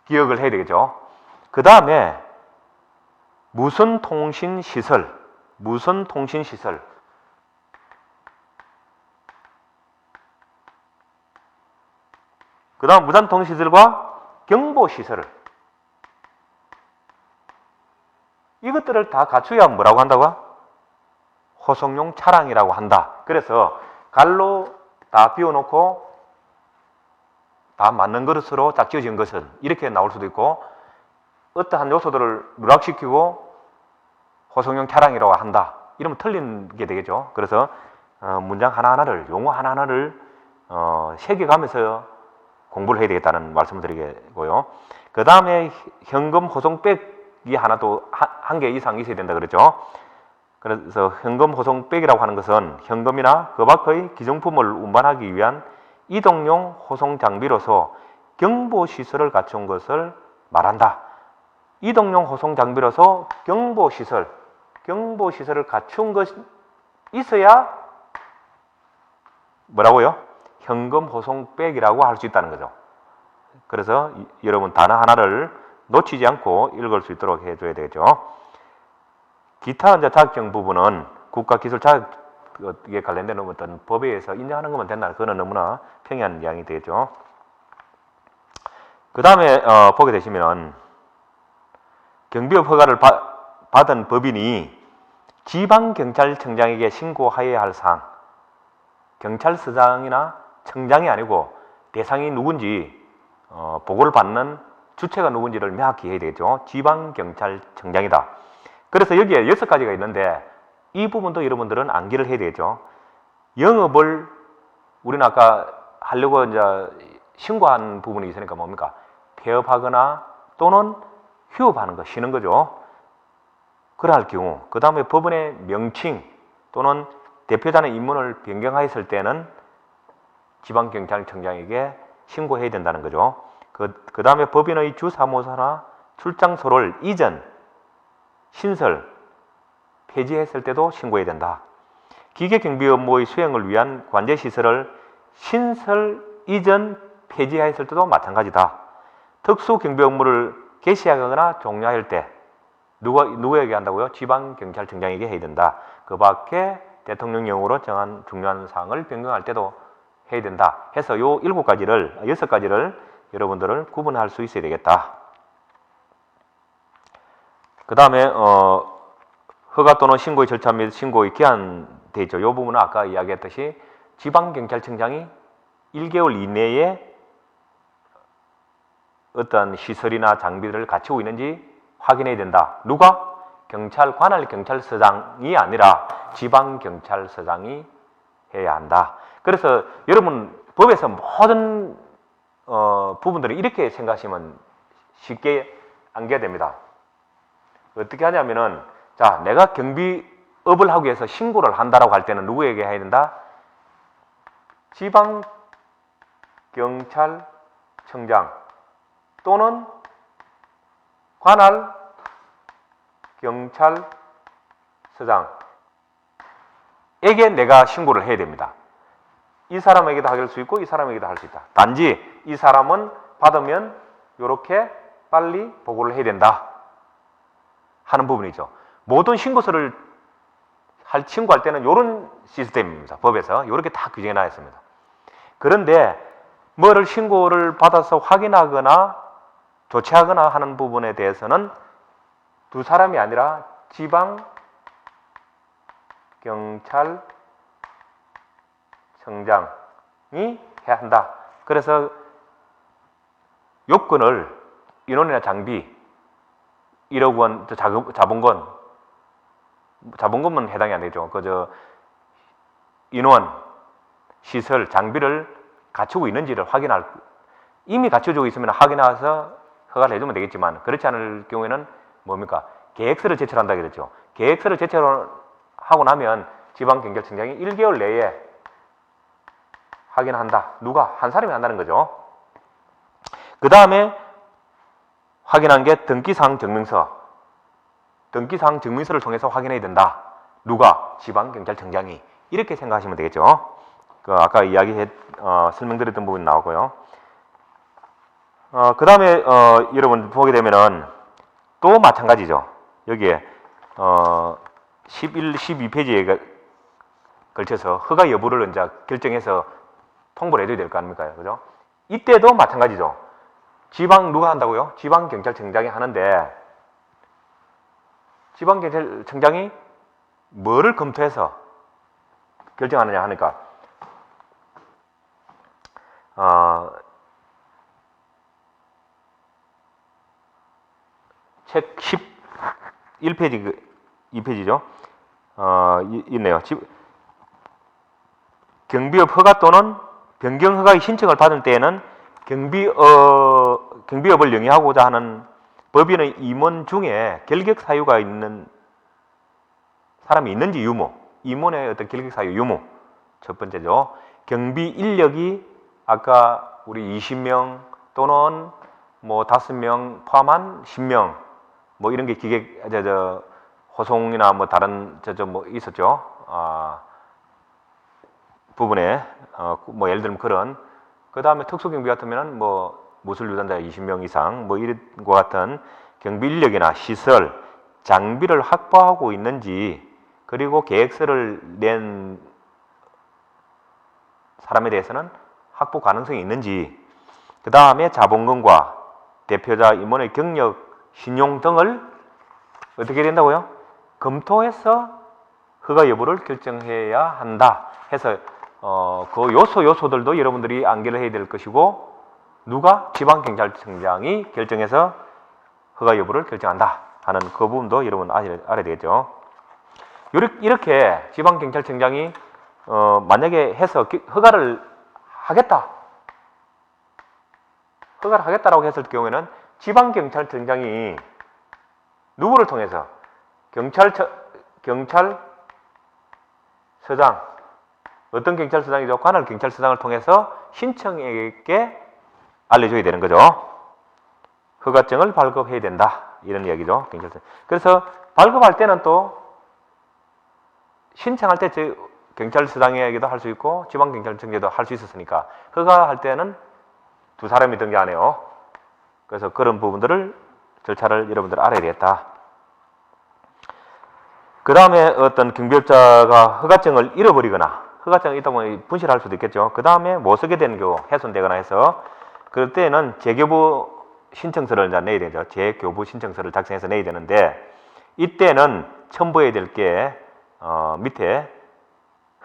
Speaker 1: 기억을 해야 되겠죠. 그 다음에 무선통신시설, 그 다음 무선통신시설과 경보시설, 이것들을 다 갖추어야 뭐라고 한다고요? 호송용 차량이라고 한다. 그래서 갈로 다 비워놓고 다 맞는 그릇으로 딱 지어진 것은 이렇게 나올 수도 있고, 어떠한 요소들을 누락시키고 호송용 차량이라고 한다. 이러면 틀린 게 되겠죠. 그래서 문장 하나하나를, 용어 하나하나를 새겨가면서 공부를 해야 되겠다는 말씀을 드리고요. 그 다음에 현금 호송백이 하나도 한 개 이상 있어야 된다 그랬죠. 그래서 현금 호송백이라고 하는 것은 현금이나 그 밖의 기존품을 운반하기 위한 이동용 호송 장비로서 경보시설을 갖춘 것을 말한다. 이동용 호송 장비로서 경보시설을 갖춘 것이 있어야 뭐라고요? 현금 호송백이라고 할 수 있다는 거죠. 그래서 여러분 단어 하나를 놓치지 않고 읽을 수 있도록 해줘야 되겠죠. 기타 이제 자격증 부분은 국가기술 자격에 관련된 어떤 법에 의해서 인정하는 것만 된다. 그거는 너무나 평이한 이야기 되겠죠. 그 다음에 보게 되시면 경비업 허가를 받은 법인이 지방경찰청장에게 신고하여야 할 사항, 경찰서장이나 청장이 아니고 대상이 누군지 보고를 받는 주체가 누군지를 명확히 해야 되겠죠. 지방경찰청장이다. 그래서 여기에 6가지가 있는데 이 부분도 여러분들은 암기를 해야 되겠죠. 영업을 우리는 아까 하려고 이제 신고한 부분이 있으니까 뭡니까? 폐업하거나 또는 휴업하는 거, 쉬는 거죠. 그러할 경우, 그 다음에 법원의 명칭 또는 대표자의 임문을 변경하였을 때는 지방경찰청장에게 신고해야 된다는 거죠. 그 다음에 법인의 주사무소나 출장소를 이전, 신설, 폐지했을 때도 신고해야 된다. 기계경비 업무의 수행을 위한 관제시설을 신설, 이전, 폐지하였을 때도 마찬가지다. 특수경비 업무를 개시하거나 종료할 때 누구에게 한다고요? 지방경찰청장에게 해야 된다. 그 밖에 대통령령으로 정한 중요한 사항을 변경할 때도 해야 된다. 해서 요 6가지를 여러분들은 구분할 수 있어야 되겠다. 그 다음에 허가 또는 신고의 절차 및 신고의 기한 돼 있죠. 이 부분은 아까 이야기했듯이 지방경찰청장이 1개월 이내에 어떤 시설이나 장비를 갖추고 있는지 확인해야 된다. 누가? 관할 경찰서장이 아니라 지방경찰서장이 해야 한다. 그래서 여러분 법에서 모든 부분들을 이렇게 생각하시면 쉽게 암기가 됩니다. 어떻게 하냐면은, 자, 내가 경비업을 하기 위해서 신고를 한다라고 할 때는 누구에게 해야 된다? 지방경찰청장 또는 관할 경찰서장에게 내가 신고를 해야 됩니다. 이 사람에게도 할 수 있고 이 사람에게도 할 수 있다. 단지 이 사람은 받으면 이렇게 빨리 보고를 해야 된다 하는 부분이죠. 모든 신고서를 신고할 때는 이런 시스템입니다. 법에서 이렇게 다 규정해 놨습니다. 그런데 뭐를 신고를 받아서 확인하거나 조치하거나 하는 부분에 대해서는 두 사람이 아니라 지방 경찰청장이 해야 한다. 그래서 요건을 인원이나 장비 1억 원 자본금은 해당이 안 되죠. 그저 인원, 시설, 장비를 갖추고 있는지를 확인할, 이미 갖춰지고 있으면 확인해서 허가를 해주면 되겠지만, 그렇지 않을 경우에는 뭡니까? 계획서를 제출한다 그랬죠. 계획서를 제출하고 나면 지방경찰청장이 1개월 내에 확인한다. 누가? 한 사람이 한다는 거죠. 그 다음에 확인한 게 등기사항 증명서. 등기사항 증명서를 통해서 확인해야 된다. 누가? 지방경찰청장이. 이렇게 생각하시면 되겠죠. 아까 설명드렸던 부분이 나오고요. 그 다음에 여러분 보게 되면은 또 마찬가지죠. 여기에 11, 12페이지에 걸쳐서 허가 여부를 이제 결정해서 통보를 해줘야 될 거 아닙니까? 그죠? 이때도 마찬가지죠. 누가 한다고요? 지방경찰청장이 하는데, 지방경찰청장이 뭐를 검토해서 결정하느냐 하니까, 책 11페이지, 2페이지죠. 있네요. 경비업 허가 또는 변경 허가의 신청을 받을 때에는 경비업을 영위하고자 하는 법인의 임원 중에 결격 사유가 있는 사람이 있는지 유무, 임원의 어떤 결격 사유 유무, 첫 번째죠. 경비 인력이 아까 우리 20명 또는 뭐 5명 포함한 10명 뭐 이런 게 기계 호송이나 뭐 다른 뭐 있었죠. 부분에 뭐 예를 들면 그런, 그 다음에 특수경비 같으면은 뭐 무술 유단자 20명 이상 뭐 이런 것 같은 경비 인력이나 시설, 장비를 확보하고 있는지, 그리고 계획서를 낸 사람에 대해서는 확보 가능성이 있는지, 그 다음에 자본금과 대표자 임원의 경력, 신용 등을 어떻게 된다고요? 검토해서 허가 여부를 결정해야 한다 해서 그 요소들도 여러분들이 암기를 해야 될 것이고, 누가? 지방경찰청장이 결정해서 허가 여부를 결정한다 하는 그 부분도 여러분 알아야 되겠죠. 이렇게 지방경찰청장이 만약에 해서 허가를 하겠다라고 했을 경우에는 지방경찰청장이 누구를 통해서? 경찰서장, 어떤 경찰서장이죠? 관할 경찰서장을 통해서 신청에게 알려줘야 되는 거죠. 허가증을 발급해야 된다, 이런 이야기죠. 경찰서. 그래서 발급할 때는 또 신청할 때 경찰서장에게도 할 수 있고 지방경찰청장에도 할 수 있었으니까 허가할 때는 두 사람이 등장하네요. 그래서 그런 부분들을 절차를 여러분들 알아야 되겠다. 그 다음에 어떤 경비업자가 허가증을 잃어버리거나, 허가증이 있다 보면 분실할 수도 있겠죠. 그 다음에 못 쓰게 되는 경우, 훼손되거나 해서 그럴 때는 재교부 신청서를 이제 내야 되죠. 재교부 신청서를 작성해서 내야 되는데, 이때는 첨부해야 될 게 밑에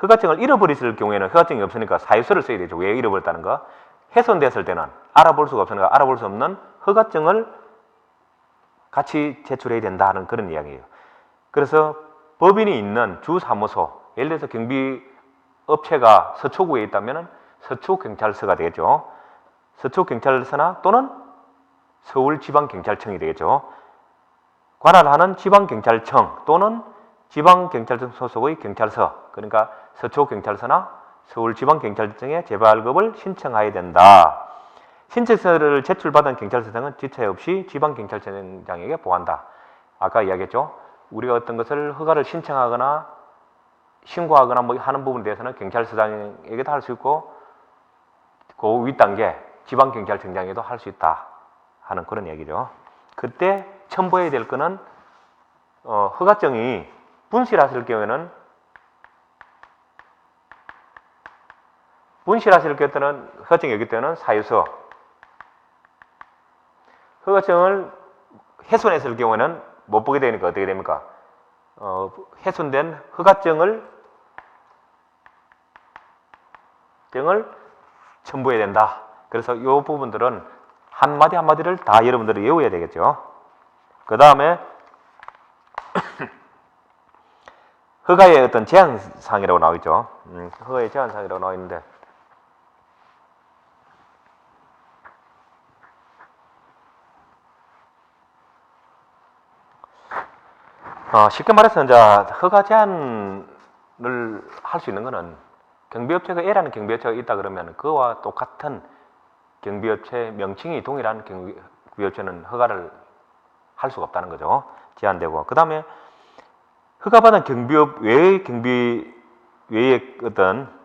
Speaker 1: 허가증을 잃어버렸을 경우에는 허가증이 없으니까 사유서를 써야 되죠. 왜 잃어버렸다는 거. 훼손됐을 때는 알아볼 수가 없으니까 알아볼 수 없는 허가증을 같이 제출해야 된다는 그런 이야기예요. 그래서 법인이 있는 주사무소, 예를 들어서 경비업체가 서초구에 있다면 서초경찰서가 되겠죠. 서초경찰서나 또는 서울지방경찰청이 되겠죠. 관할하는 지방경찰청 또는 지방경찰청 소속의 경찰서, 그러니까 서초경찰서나 서울지방경찰청에 재발급을 신청해야 된다. 신청서를 제출받은 경찰서장은 지체 없이 지방경찰청장에게 보고한다. 아까 이야기했죠. 우리가 어떤 것을 허가를 신청하거나 신고하거나 뭐 하는 부분에 대해서는 경찰서장에게도 할 수 있고 그 윗단계 지방경찰청장에도 할 수 있다 하는 그런 얘기죠. 그때 첨부해야 될 거는 허가증이 분실하실 경우에는 허가증이 없기 때는 사유서, 허가증을 훼손했을 경우에는 못 보게 되니까 어떻게 됩니까? 훼손된 허가증을 첨부해야 된다. 그래서 이 부분들은 한마디 한마디를 다 여러분들이 외워야 되겠죠. 그 다음에 허가의 어떤 제한사항이라고 나와 있죠. 허가의 제한사항이라고 나와 있는데 쉽게 말해서 이제 허가 제한을 할 수 있는 것은 경비업체가 A라는 경비업체가 있다 그러면 그와 똑같은 경비업체 명칭이 동일한 경비업체는 허가를 할 수가 없다는 거죠. 제한되고. 그 다음에 허가받은 경비업 외의 어떤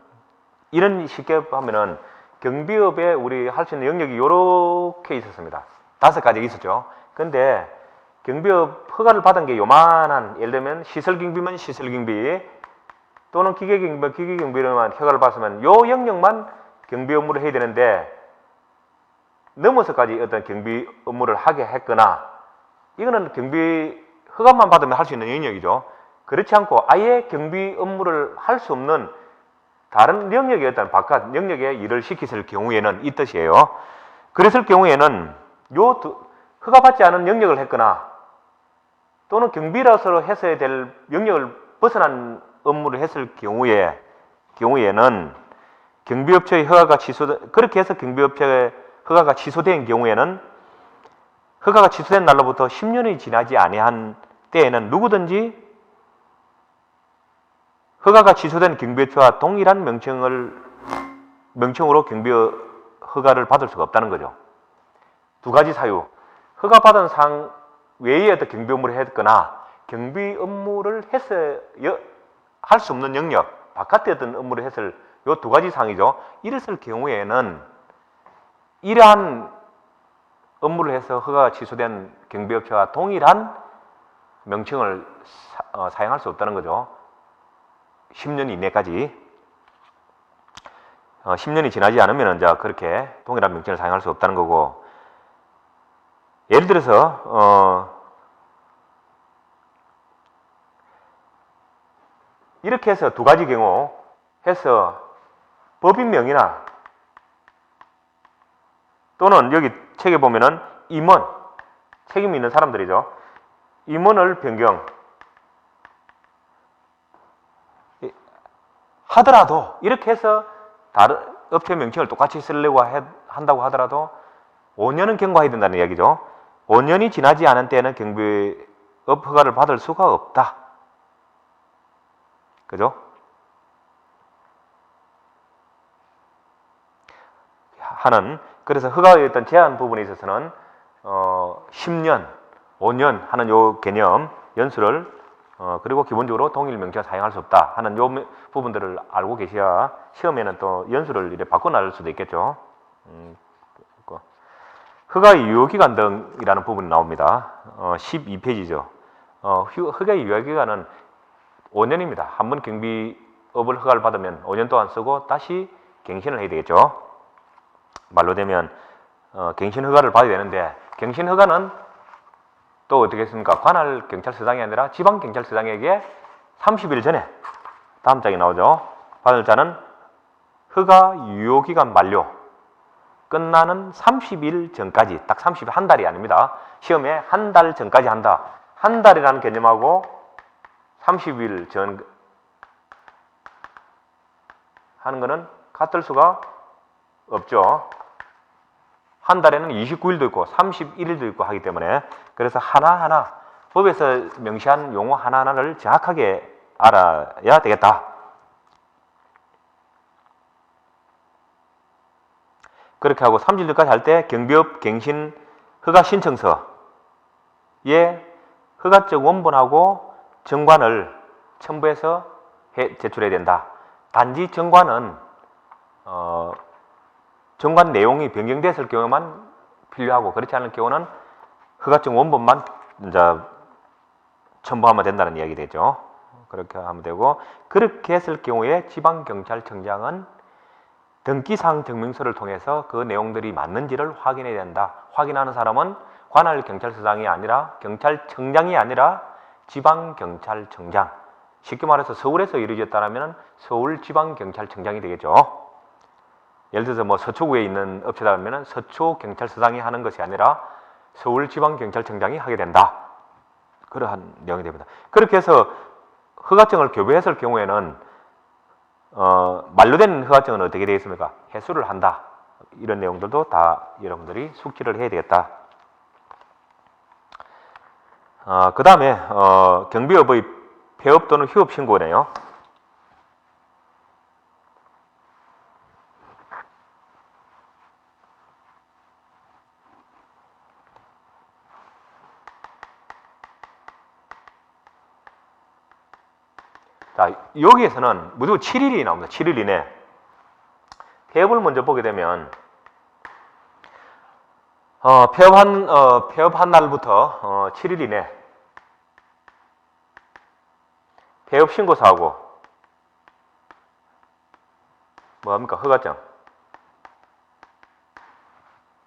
Speaker 1: 이런 쉽게 하면은 경비업에 우리 할 수 있는 영역이 이렇게 있었습니다. 5가지 있었죠. 근데 경비업 허가를 받은 게 요만한, 예를 들면 시설경비면 시설경비 또는 기계경비면 기계경비로만 허가를 받으면 요 영역만 경비 업무를 해야 되는데 넘어서까지 어떤 경비 업무를 하게 했거나 이거는 경비 허가만 받으면 할 수 있는 영역이죠. 그렇지 않고 아예 경비 업무를 할 수 없는 다른 영역의 어떤 바깥 영역에 일을 시켰을 경우에는 이 뜻이에요. 그랬을 경우에는 요 허가받지 않은 영역을 했거나 또는 경비라서 했어야 될 영역을 벗어난 업무를 했을 경우에는 경비업체의 허가가 그렇게 해서 경비업체의 허가가 취소된 경우에는 허가가 취소된 날로부터 10년이 지나지 아니한 때에는 누구든지 허가가 취소된 경비업체와 동일한 명칭으로 경비 허가를 받을 수가 없다는 거죠. 2가지 사유. 허가받은 사항 외에 어떤 경비 업무를 했거나 경비 업무를 할 수 없는 영역, 바깥의 어떤 업무를 했을 요 2가지 사항이죠. 이랬을 경우에는 이러한 업무를 해서 허가가 취소된 경비업체와 동일한 명칭을 사용할 수 없다는 거죠. 10년 이내까지. 10년이 지나지 않으면 이제 그렇게 동일한 명칭을 사용할 수 없다는 거고, 예를 들어서 이렇게 해서 2가지 경우 해서 법인명의나 또는 여기 책에 보면은 임원, 책임이 있는 사람들이죠. 임원을 변경 하더라도 이렇게 해서 다른 업체 명칭을 똑같이 쓰려고 한다고 하더라도 5년은 경과해야 된다는 이야기죠. 5년이 지나지 않은 때에는 경비업 허가를 받을 수가 없다. 그죠? 그래서 허가의 어떤 제한 부분에 있어서는 10년, 5년 하는 요 개념, 연수를 그리고 기본적으로 동일 명칭을 사용할 수 없다 하는 요 부분들을 알고 계셔야 시험에는 또 연수를 이렇게 바꿔나갈 수도 있겠죠. 허가의 유효기간 등이라는 부분이 나옵니다. 12페이지죠. 허가의 유효기간은 5년입니다. 한번 경비업을 허가를 받으면 5년 동안 쓰고 다시 갱신을 해야 되겠죠. 말로 되면 갱신 허가를 받아야 되는데, 갱신 허가는 또 어떻게 했습니까? 관할 경찰서장이 아니라 지방 경찰서장에게 30일 전에, 다음 장에 나오죠. 받을 자는 허가 유효기간 만료 끝나는 30일 전까지, 딱 30일, 한 달이 아닙니다. 시험에 한 달 전까지 한다. 한 달이라는 개념하고 30일 전 하는 거는 같을 수가 없죠. 한 달에는 29일도 있고 31일도 있고 하기 때문에, 그래서 하나하나 법에서 명시한 용어 하나하나를 정확하게 알아야 되겠다. 그렇게 하고 30일까지 할 때 경비업 갱신 허가 신청서에 허가증 원본하고 정관을 첨부해서 제출해야 된다. 단지 정관은 정관 내용이 변경됐을 경우만 필요하고, 그렇지 않을 경우는 허가증 원본만 이제 첨부하면 된다는 이야기 되죠. 그렇게 하면 되고, 그렇게 했을 경우에 지방경찰청장은 등기사항 증명서를 통해서 그 내용들이 맞는지를 확인해야 된다. 확인하는 사람은 관할 경찰서장이 아니라 경찰청장이 아니라 서울지방경찰청장, 쉽게 말해서 서울에서 이루어졌다면 서울지방경찰청장이 되겠죠. 예를 들어서 뭐 서초구에 있는 업체다면 서초경찰서장이 하는 것이 아니라 서울지방경찰청장이 하게 된다. 그러한 내용이 됩니다. 그렇게 해서 허가증을 교부했을 경우에는 만료된 허가증은 어떻게 되어 있습니까? 해수를 한다. 이런 내용들도 다 여러분들이 숙지를 해야 되겠다. 그 다음에 경비업의 폐업 또는 휴업 신고네요. 자, 여기에서는 무조건 7일이 나옵니다. 7일 이내. 폐업을 먼저 보게 되면 폐업한 날부터 7일 이내 폐업 신고서하고 뭐합니까? 허가증.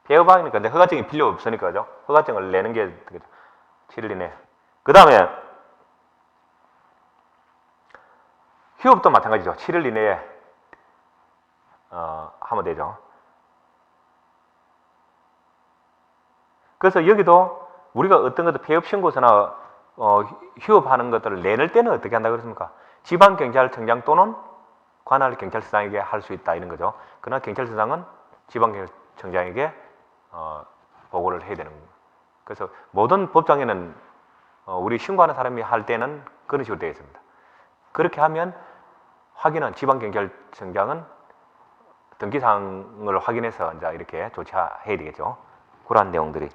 Speaker 1: 폐업하니까 근데 허가증이 필요 없으니까 그죠? 허가증을 내는 게 7일 이내. 그 다음에 휴업도 마찬가지죠. 7일 이내에 하면 되죠. 그래서 여기도 우리가 어떤 것도 폐업 신고서나 휴업하는 것들을 내낼 때는 어떻게 한다고 그랬습니까? 지방경찰청장 또는 관할 경찰서장에게 할 수 있다 이런 거죠. 그러나 경찰서장은 지방경찰청장에게 보고를 해야 되는 거예요. 그래서 모든 법정에는 우리 신고하는 사람이 할 때는 그런 식으로 되어 있습니다. 그렇게 하면 확인은 지방경찰청장은 등기사항을 확인해서 이제 이렇게 조치해야 되겠죠. 그러한 내용들이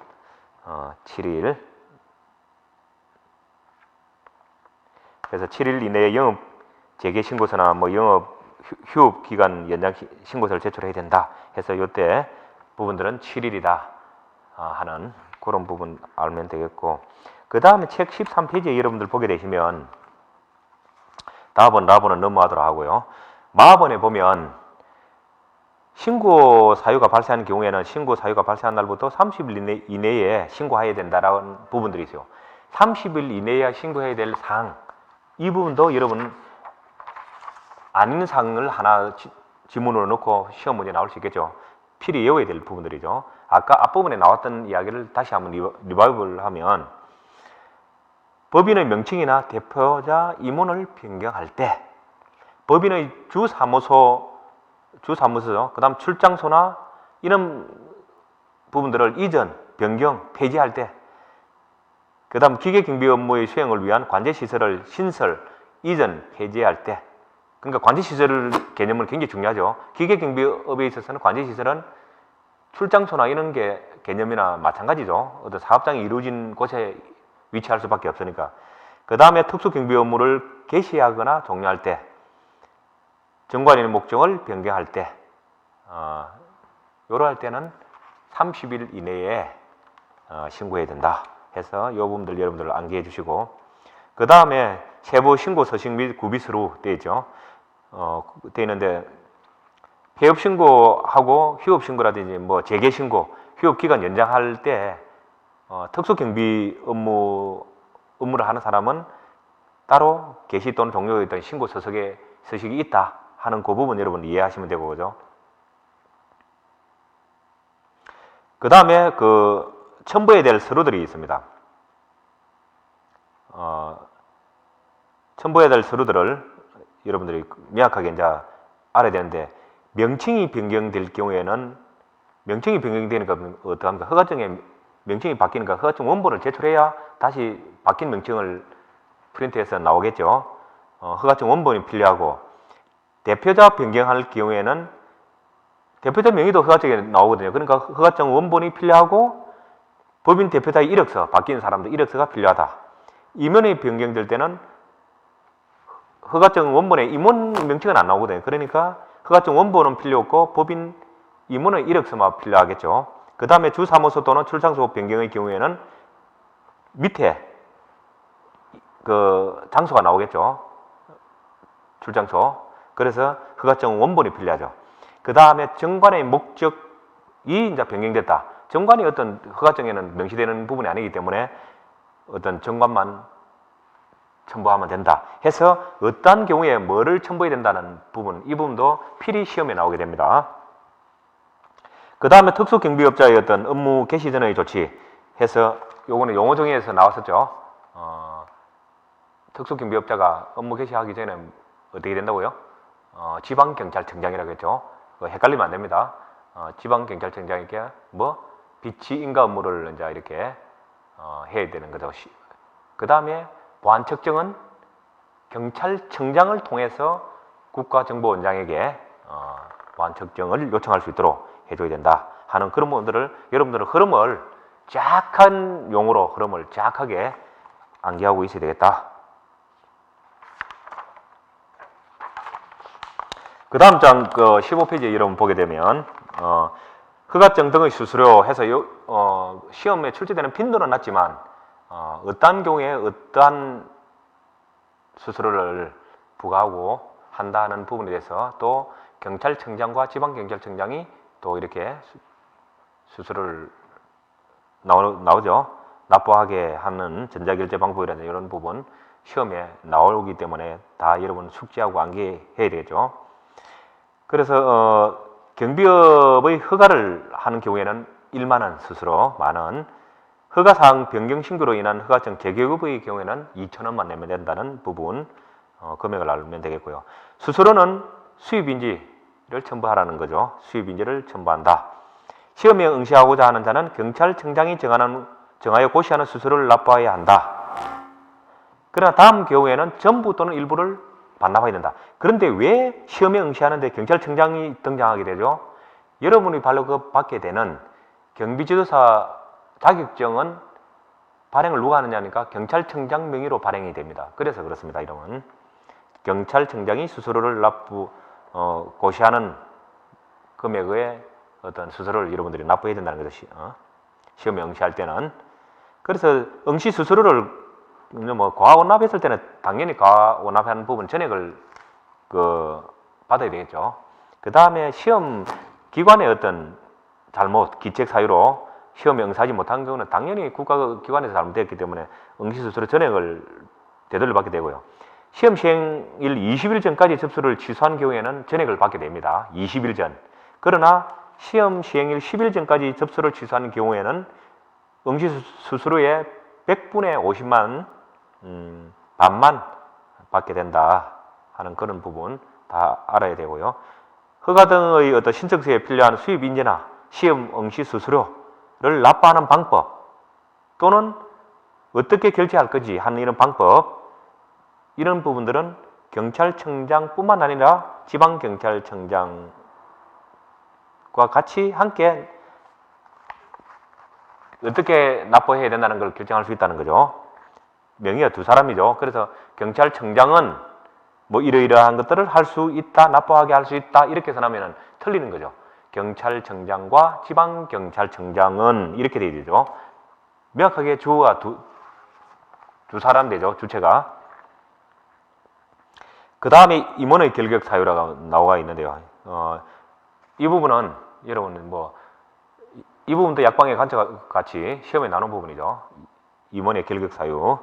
Speaker 1: 7일. 그래서 7일 이내에 영업 재개 신고서나 뭐 영업 휴업 기간 연장 신고서를 제출해야 된다 해서 이때 부분들은 7일이다 하는 그런 부분 알면 되겠고, 그 다음에 책 13페이지에 여러분들 보게 되시면 다번, 라번은 넘어가도록 하고요. 마번에 보면 신고 사유가 발생하는 경우에는 신고 사유가 발생한 날부터 30일 이내에 신고해야 된다라는 부분들이 있어요. 30일 이내에 신고해야 될 사항, 이 부분도 여러분 아는 사항을 하나 지문으로 넣고 시험 문제 나올 수 있겠죠. 필히 외워야 될 부분들이죠. 아까 앞부분에 나왔던 이야기를 다시 한번 리바이벌 하면 법인의 명칭이나 대표자 임원을 변경할 때 법인의 주사무소죠. 그 다음 출장소나 이런 부분들을 이전, 변경, 폐지할 때, 그 다음 기계경비 업무의 수행을 위한 관제시설을 신설, 이전, 폐지할 때, 그러니까 관제시설 개념은 굉장히 중요하죠. 기계경비업에 있어서는 관제시설은 출장소나 이런 게 개념이나 마찬가지죠. 어떤 사업장이 이루어진 곳에 위치할 수밖에 없으니까. 그 다음에 특수경비 업무를 개시하거나 종료할 때, 정관인의 목적을 변경할 때, 이러할 때는 30일 이내에 신고해야 된다 해서 이 부분들 여러분들 암기해 주시고, 그 다음에 세부 신고 서식 및 구비서류 되어 있죠. 되어 있는데 폐업 신고하고 휴업 신고라든지 뭐 재개 신고, 휴업 기간 연장할 때 특수경비 업무를 하는 사람은 따로 개시 또는 종료에 있던 신고 서식이 있다 하는 그 부분 여러분 이해하시면 되고, 그죠? 그 다음에 첨부해야 될 서류들이 있습니다. 첨부해야 될 서류들을 여러분들이 명확하게 이제 알아야 되는데, 명칭이 변경될 경우에는 명칭이 변경되니까 어떡합니까? 허가증에 명칭이 바뀌니까 허가증 원본을 제출해야 다시 바뀐 명칭을 프린트해서 나오겠죠. 허가증 원본이 필요하고, 대표자 변경할 경우에는 대표자 명의도 허가증에 나오거든요. 그러니까 허가증 원본이 필요하고 법인 대표자의 이력서, 바뀌는 사람도 이력서가 필요하다. 임원이 변경될 때는 허가증 원본에 임원 명칭은 안 나오거든요. 그러니까 허가증 원본은 필요 없고 법인 임원의 이력서만 필요하겠죠. 그 다음에 주사무소 또는 출장소 변경의 경우에는 밑에 장소가 나오겠죠. 출장소. 그래서 허가증 원본이 필요하죠. 그 다음에 정관의 목적이 이제 변경됐다. 정관이 어떤 허가증에는 명시되는 부분이 아니기 때문에 어떤 정관만 첨부하면 된다 해서 어떠한 경우에 뭐를 첨부해야 된다는 부분, 이 부분도 필히 시험에 나오게 됩니다. 그 다음에 특수경비업자의 어떤 업무 개시 전의 조치 해서 요거는 용어 정의에서 나왔었죠. 특수경비업자가 업무 개시하기 전에 어떻게 된다고요? 지방경찰청장이라고 했죠. 헷갈리면 안 됩니다. 지방경찰청장에게 비치 인가 업무를 이제 이렇게 해야 되는 거죠. 그 다음에 보안 측정은 경찰청장을 통해서 국가정보원장에게 보안 측정을 요청할 수 있도록 해줘야 된다 하는 그런 부분들을 여러분들은 흐름을 정확한 용어로 흐름을 정확하게 암기하고 있어야 되겠다. 그 다음 장 15페이지에 여러분 보게 되면 허가증 등의 수수료 해서 시험에 출제되는 빈도는 낮지만 어떠한 경우에 어떠한 수수료를 부과하고 한다 하는 부분에 대해서 또 경찰청장과 지방경찰청장이 또 이렇게 수수료를 나오죠. 납부하게 하는 전자결제 방법이라든지 이런 부분 시험에 나오기 때문에 다 여러분 숙지하고 암기해야 되겠죠. 그래서 경비업의 허가를 하는 경우에는 1만 원 수수료 만원, 허가사항 변경 신고로 인한 허가증 재개업의 경우에는 2,000원만 내면 된다는 부분 금액을 알면 되겠고요. 수수료는 수입인지를 첨부하라는 거죠. 수입인지를 첨부한다. 시험에 응시하고자 하는 자는 경찰청장이 정하여 고시하는 수수료를 납부해야 한다. 그러나 다음 경우에는 전부 또는 일부를 반납해야 된다. 그런데 왜 시험에 응시하는데 경찰청장이 등장하게 되죠? 여러분이 발급받게 되는 경비지도사 자격증은 발행을 누가 하느냐니까 경찰청장 명의로 발행이 됩니다. 그래서 그렇습니다. 이름은 경찰청장이 수수료를 고시하는 금액의 어떤 수수료를 여러분들이 납부해야 된다는 거죠. 시험에 응시할 때는. 그래서 응시 수수료를 과원납했을 때는 당연히 과원납하는 부분 전액을 받아야 되겠죠. 그 다음에 시험 기관의 어떤 잘못, 기책 사유로 시험에 응시하지 못한 경우는 당연히 국가기관에서 잘못됐기 때문에 응시 수수료 전액을 되돌려 받게 되고요. 시험 시행일 20일 전까지 접수를 취소한 경우에는 전액을 받게 됩니다. 20일 전. 그러나 시험 시행일 10일 전까지 접수를 취소한 경우에는 응시 수수료의 100분의 50만 반만 받게 된다 하는 그런 부분 다 알아야 되고요. 허가 등의 어떤 신청서에 필요한 수입 인재나 시험 응시 수수료를 납부하는 방법 또는 어떻게 결제할 건지 하는 이런 방법, 이런 부분들은 경찰청장뿐만 아니라 지방경찰청장과 같이 함께 어떻게 납부해야 된다는 걸 결정할 수 있다는 거죠. 명의가 두 사람이죠. 그래서 경찰청장은 이러이러한 것들을 할 수 있다, 납부하게 할 수 있다, 이렇게 해서 나면은 틀리는 거죠. 경찰청장과 지방경찰청장은 이렇게 되어 되죠. 명확하게 주어가 두 사람 되죠. 주체가. 그 다음에 임원의 결격 사유라고 나와 있는데요. 이 부분은 여러분 이 부분도 약방의 관점 같이 시험에 나눈 부분이죠. 임원의 결격 사유.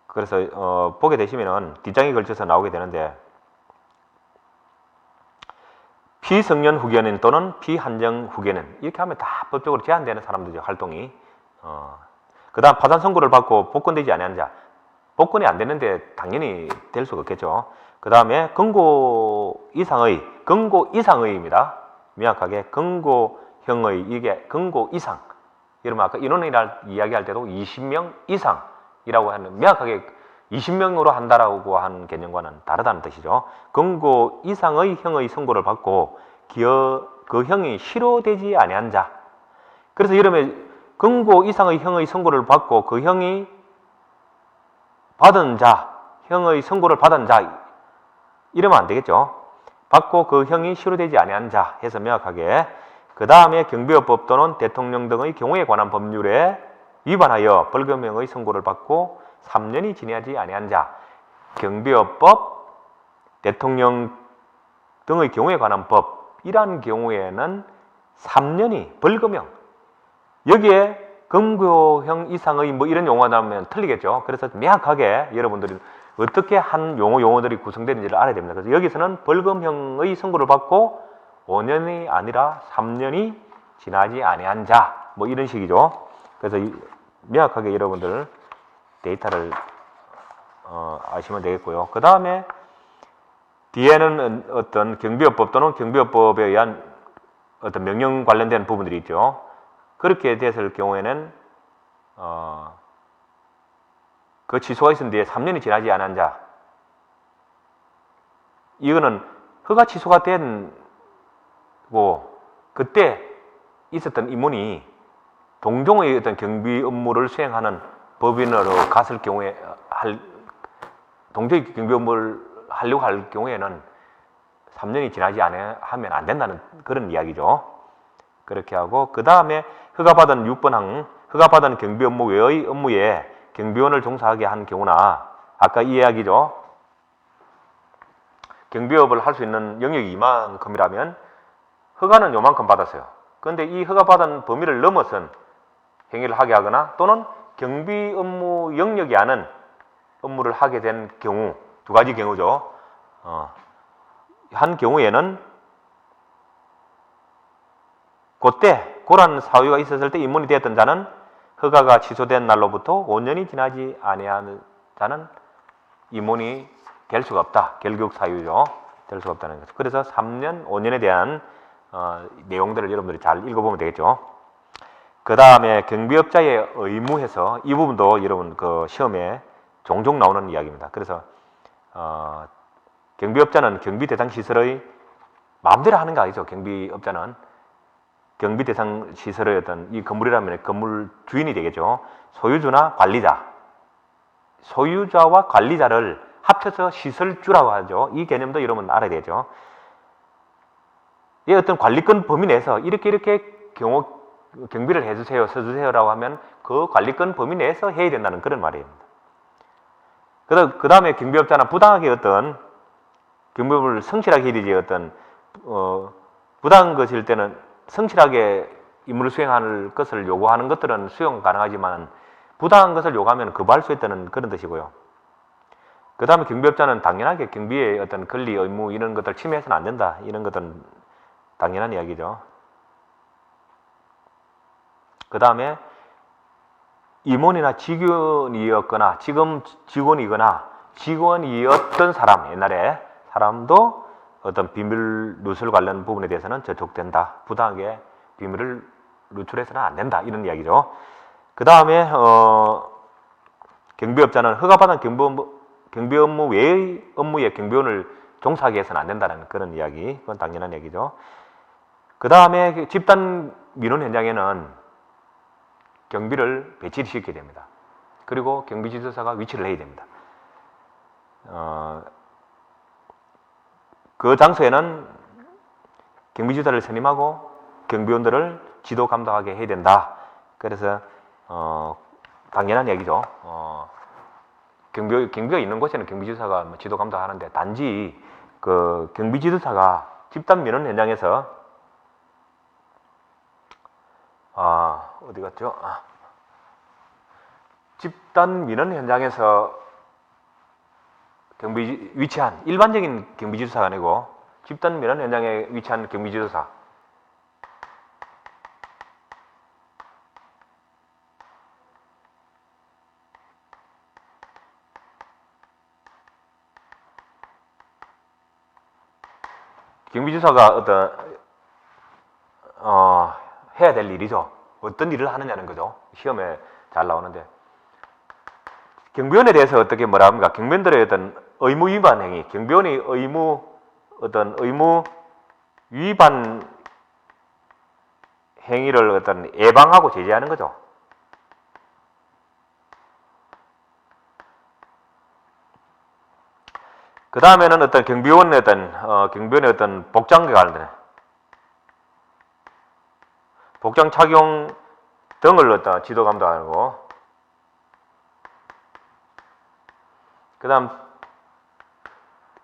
Speaker 1: 그래서 보게 되시면은 뒷장에 걸쳐서 나오게 되는데 피성년 후견인 또는 피한정 후견인 이렇게 하면 다 법적으로 제한되는 사람들이죠. 활동이. 그 다음 파산 선고를 받고 복권되지 아니한 자. 복권이 안 되는데 당연히 될 수가 없겠죠. 그 다음에 금고 이상의입니다. 명확하게 금고형의 이게 금고 이상. 여러분 아까 인원이라 이야기할 때도 20명 이상이라고 하는 명확하게 20명으로 한다라고 하는 개념과는 다르다는 뜻이죠. 금고 이상의 형의 선고를 받고 그 형이 실효되지 아니한 자. 그래서 여러분 금고 이상의 형의 선고를 받고 그 형이 받은 자, 형의 선고를 받은 자 이러면 안 되겠죠. 받고 그 형이 실효되지 아니한 자 해서 명확하게. 그 다음에 경비업법 또는 대통령 등의 경우에 관한 법률에 위반하여 벌금형의 선고를 받고 3년이 지나지 아니한 자. 경비업법, 대통령 등의 경우에 관한 법 이러한 경우에는 3년이 벌금형. 여기에 검거형 이상의 뭐 이런 용어가 나오면 틀리겠죠. 그래서 명확하게 여러분들이 어떻게 한 용어들이 구성되는지를 알아야 됩니다. 그래서 여기서는 벌금형의 선고를 받고 5년이 아니라 3년이 지나지 아니한 자, 뭐 이런 식이죠. 그래서 명확하게 여러분들 데이터를 아시면 되겠고요. 그 다음에 뒤에는 어떤 경비업법 또는 경비업법에 의한 어떤 명령 관련된 부분들이 있죠. 그렇게 됐을 경우에는 그 취소가 있은 뒤에 3년이 지나지 않은 자, 이거는 허가 취소가 된고 그때 있었던 임원이 동종의 어떤 경비 업무를 수행하는 법인으로 갔을 경우에 동종의 경비 업무를 하려고 할 경우에는 3년이 지나지 하면 안 된다는 그런 이야기죠. 그렇게 하고 그 다음에 허가받은 6번항 허가받은 경비 업무 외의 업무에 경비원을 종사하게 한 경우나 아까 이 이야기죠. 경비업을 할 수 있는 영역이 이만큼이라면 허가는 요만큼 받았어요. 그런데 이 허가받은 범위를 넘어선 행위를 하게 하거나 또는 경비 업무 영역이 아닌 업무를 하게 된 경우, 두 가지 경우죠. 한 경우에는 그때 그런 사유가 있었을 때 임원이 되었던 자는 허가가 취소된 날로부터 5년이 지나지 아니하는 자는 임원이 될 수가 없다. 결격 사유죠. 될 수가 없다는 거죠. 그래서 3년, 5년에 대한 내용들을 여러분들이 잘 읽어보면 되겠죠. 그 다음에 경비업자의 의무에서 이 부분도 여러분 그 시험에 종종 나오는 이야기입니다. 그래서 경비업자는 경비 대상 시설의 마음대로 하는 거 아니죠. 경비업자는 경비 대상 시설의 어떤 이 건물이라면 건물 주인이 되겠죠. 소유주나 관리자, 소유자와 관리자를 합쳐서 시설주라고 하죠. 이 개념도 여러분 알아야 되죠. 이 어떤 관리권 범위 내에서 이렇게 경비를 해주세요, 써주세요라고 하면 그 관리권 범위 내에서 해야 된다는 그런 말입니다. 그 다음에 경비업자나 부당하게 어떤 경비업을 성실하게 해야 되지 어떤 부당한 것일 때는 성실하게 임무를 수행할 것을 요구하는 것들은 수용 가능하지만 부당한 것을 요구하면 거부할 수 있다는 그런 뜻이고요. 그 다음에 경비업자는 당연하게 경비의 어떤 권리, 의무 이런 것들 침해해서는 안 된다. 이런 것들은 당연한 이야기죠. 그 다음에 임원이나 직원이었거나 지금 직원이거나 직원이었던 사람, 옛날에 사람도 어떤 비밀 누설 관련 부분에 대해서는 저촉된다. 부당하게 비밀을 누출해서는 안 된다. 이런 이야기죠. 그 다음에 경비업자는 허가받은 경비 업무 외의 업무에 경비원을 종사하게 해서는 안 된다는 그런 이야기. 그건 당연한 얘기죠. 그 다음에 집단 민원 현장에는 경비를 배치를 시켜야 됩니다. 그리고 경비지도사가 위치를 해야 됩니다. 그 장소에는 경비지도사를 선임하고 경비원들을 지도 감독하게 해야 된다. 그래서 당연한 얘기죠. 경비가 있는 곳에는 경비지도사가 지도 감독하는데 단지 그 경비지도사가 집단 민원 현장에서 어디 갔죠? 집단 민원 현장에서 위치한 일반적인 경비지도사가 아니고 집단 민원 현장에 위치한 경비지도사. 경비지도사가 해야 될 일이죠. 어떤 일을 하느냐는 거죠. 시험에 잘 나오는데 경비원에 대해서 어떻게 뭐라 합니까? 경비원들의 어떤 의무 위반 행위, 경비원이 의무 위반 행위를 어떤 예방하고 제재하는 거죠. 그 다음에는 어떤 경비원의 어떤 복장과 관련된 복장 착용 등을 어떤 지도 감독하고, 그 다음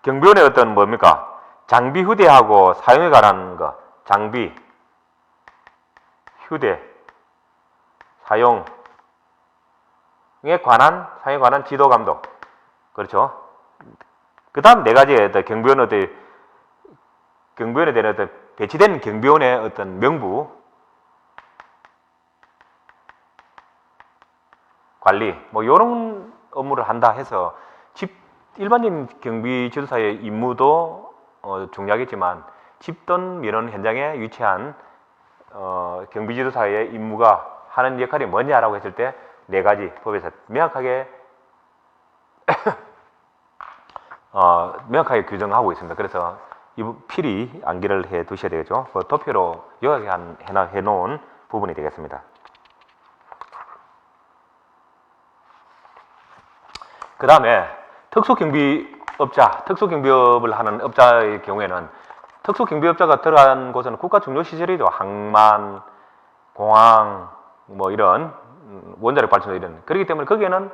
Speaker 1: 경비원의 어떤 뭡니까? 장비 휴대하고 사용에 관한 거, 장비 휴대 사용에 관한 지도 감독. 그렇죠. 그 다음 네 가지의 경비원에 대한 배치된 경비원의 어떤 명부, 관리, 뭐, 요런 업무를 한다 해서 일반적인 경비 지도사의 임무도 중요하겠지만 집단 민원 현장에 위치한 경비 지도사의 임무가 하는 역할이 뭐냐라고 했을 때 네 가지 법에서 명확하게 명확하게 규정하고 있습니다. 그래서 필히 암기를 해 두셔야 되겠죠. 그 도표로 요약해 놓은 부분이 되겠습니다. 그 다음에 특수경비업을 하는 업자의 경우에는 특수경비업자가 들어간 곳은 국가중요시설이죠. 항만, 공항, 뭐 이런 원자력 발전소 이런. 그렇기 때문에 거기에는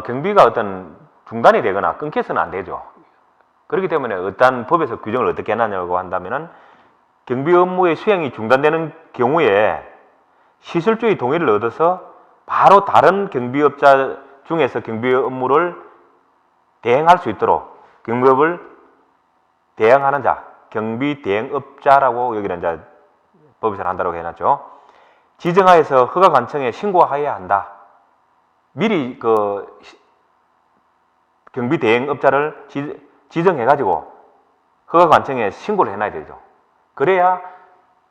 Speaker 1: 경비가 어떤 중단이 되거나 끊겨서는 안 되죠. 그렇기 때문에 어떤 법에서 규정을 어떻게 해놨냐고 한다면은 경비 업무의 수행이 중단되는 경우에 시설주의 동의를 얻어서 바로 다른 경비업자 중에서 경비 업무를 대행할 수 있도록 경비업을 대행하는 자, 경비 대행업자라고 여기는 이제 법에서 한다고 해놨죠. 지정하에서 허가관청에 신고하여야 한다. 미리 그 경비 대행업자를 지정해가지고 허가관청에 신고를 해놔야 되죠. 그래야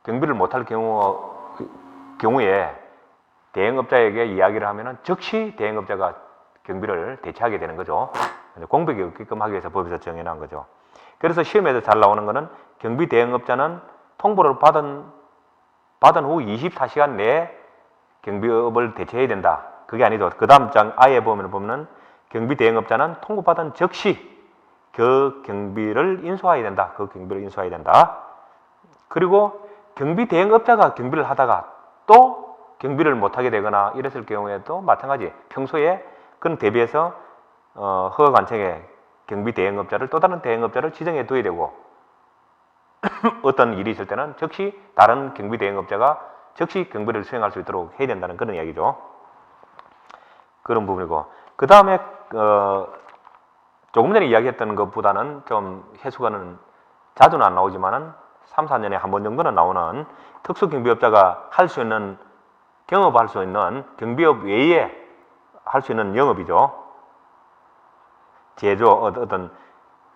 Speaker 1: 경비를 못할 경우에 대행업자에게 이야기를 하면은 즉시 대행업자가 경비를 대체하게 되는 거죠. 공백이 없게끔 하기 위해서 법에서 정해놓은 거죠. 그래서 시험에서 잘 나오는 거는 경비 대행업자는 통보를 받은 후 24시간 내에 경비업을 대체해야 된다. 그게 아니죠. 그 다음 장 아예 보면은 경비 대행업자는 통보받은 즉시 그 경비를 인수해야 된다. 그리고 경비 대행업자가 경비를 하다가 또 경비를 못하게 되거나 이랬을 경우에도 마찬가지 평소에 그런 대비해서 허가관청에 경비 대행업자를 또 다른 대행업자를 지정해 둬야 되고 어떤 일이 있을 때는 즉시 다른 경비 대행업자가 즉시 경비를 수행할 수 있도록 해야 된다는 그런 이야기죠. 그런 부분이고 그 다음에 조금 전에 이야기했던 것보다는 좀 해수관은 자주는 안 나오지만은 3, 4년에 한 번 정도는 나오는 특수경비업자가 할 수 있는 경업할 수 있는 경비업 외에 할 수 있는 영업이죠. 제조 어떤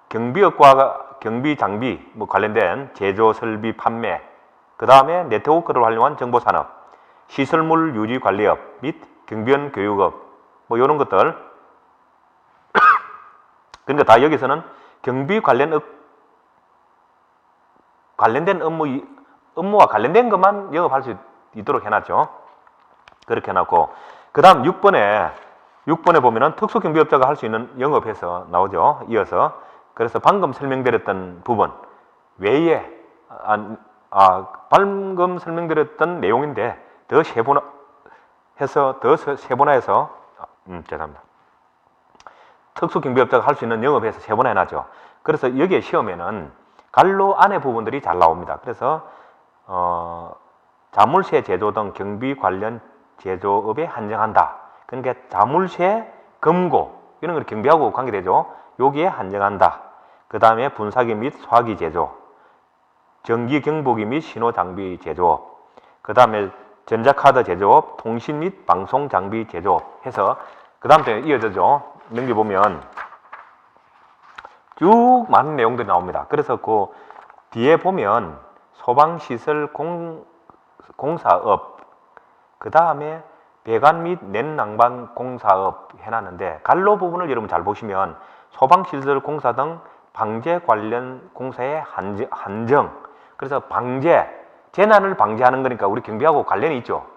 Speaker 1: 경비업과 경비 장비 뭐 관련된 제조 설비 판매, 그 다음에 네트워크를 활용한 정보산업, 시설물 유지 관리업 및 경비원 교육업 뭐 이런 것들. 그러니까 다 여기서는 경비 관련된 업무와 관련된 것만 영업할 수 있도록 해놨죠. 그렇게 해놨고 그 다음 6번에 보면은 특수경비업자가 할 수 있는 영업에서 나오죠. 이어서 그래서 방금 설명드렸던 부분 외에 방금 설명드렸던 내용인데 더 세분화해서 죄송합니다. 특수경비업자가 할 수 있는 영업에서 세분화해놨죠. 그래서 여기에 시험에는 갈로 안의 부분들이 잘 나옵니다. 그래서 자물쇠 제조 등 경비 관련 제조업에 한정한다. 그러니까 자물쇠, 금고 이런 걸 경비하고 관계되죠. 여기에 한정한다. 그 다음에 분사기 및 소화기 제조, 전기 경보기 및 신호 장비 제조업, 그 다음에 전자카드 제조업, 통신 및 방송 장비 제조업 해서 그 다음에 이어져죠. 넘겨보면 쭉 많은 내용들이 나옵니다. 그래서 그 뒤에 보면 소방시설 공사업, 그 다음에 배관 및 냉난방 공사업 해놨는데 갈로 부분을 여러분 잘 보시면 소방시설 공사 등 방제 관련 공사의 한정. 그래서 재난을 방지하는 거니까 우리 경비하고 관련이 있죠.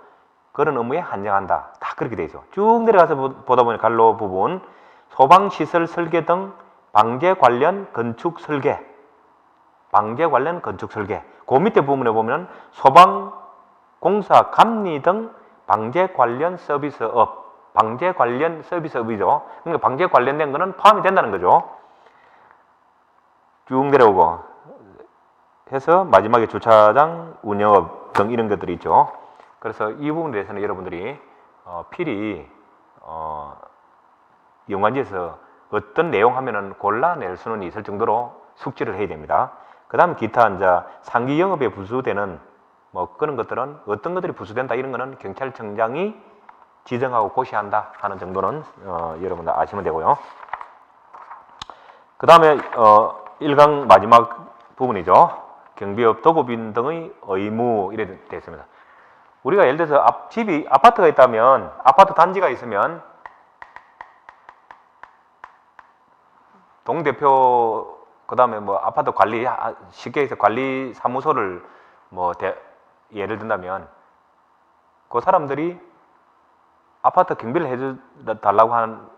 Speaker 1: 그런 업무에 한정한다. 다 그렇게 되죠. 쭉 내려가서 보다 보니 갈로 부분 소방시설 설계 등 방제 관련 건축 설계. 그 밑에 부분에 보면 소방공사 감리 등 방제 관련 서비스업. 방제 관련 서비스업이죠. 그러니까 방제 관련된 거는 포함이 된다는 거죠. 쭉 내려오고 해서 마지막에 주차장 운영업 등 이런 것들이 있죠. 그래서 이 부분에 대해서는 여러분들이 필히 연관지에서 어떤 내용 하면은 골라낼 수는 있을 정도로 숙지를 해야 됩니다. 그 다음 기타 이제 상기 영업에 부수되는 뭐 그런 것들은 어떤 것들이 부수된다 이런 거는 경찰청장이 지정하고 고시한다 하는 정도는 여러분들 아시면 되고요. 그 다음에 1강 마지막 부분이죠. 경비업 도급인 등의 의무 이래 되어 있습니다. 우리가 예를 들어서 집이 아파트가 있다면 아파트 단지가 있으면 동대표 그 다음에 뭐 아파트 관리 쉽게 해서 관리 사무소를 뭐 예를 든다면 그 사람들이 아파트 경비를 해달라고 하는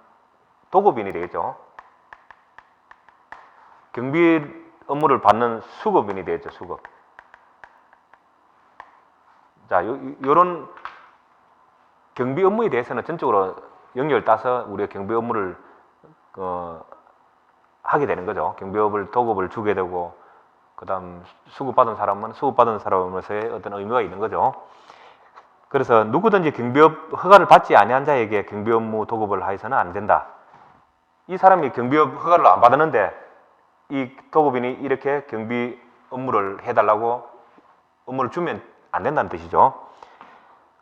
Speaker 1: 도급인이 되겠죠. 경비 업무를 받는 수급인이 되겠죠. 수급. 자, 요런 경비 업무에 대해서는 전적으로 영역을 따서 우리가 경비 업무를 하게 되는 거죠. 경비업을 도급을 주게 되고 그 다음 수급받은 사람은 수급받은 사람으로서의 어떤 의무가 있는 거죠. 그래서 누구든지 경비업 허가를 받지 아니한 자에게 경비 업무 도급을 하여서는 안 된다. 이 사람이 경비업 허가를 안 받았는데 이 도급인이 이렇게 경비 업무를 해달라고 업무를 주면 안 된다는 뜻이죠.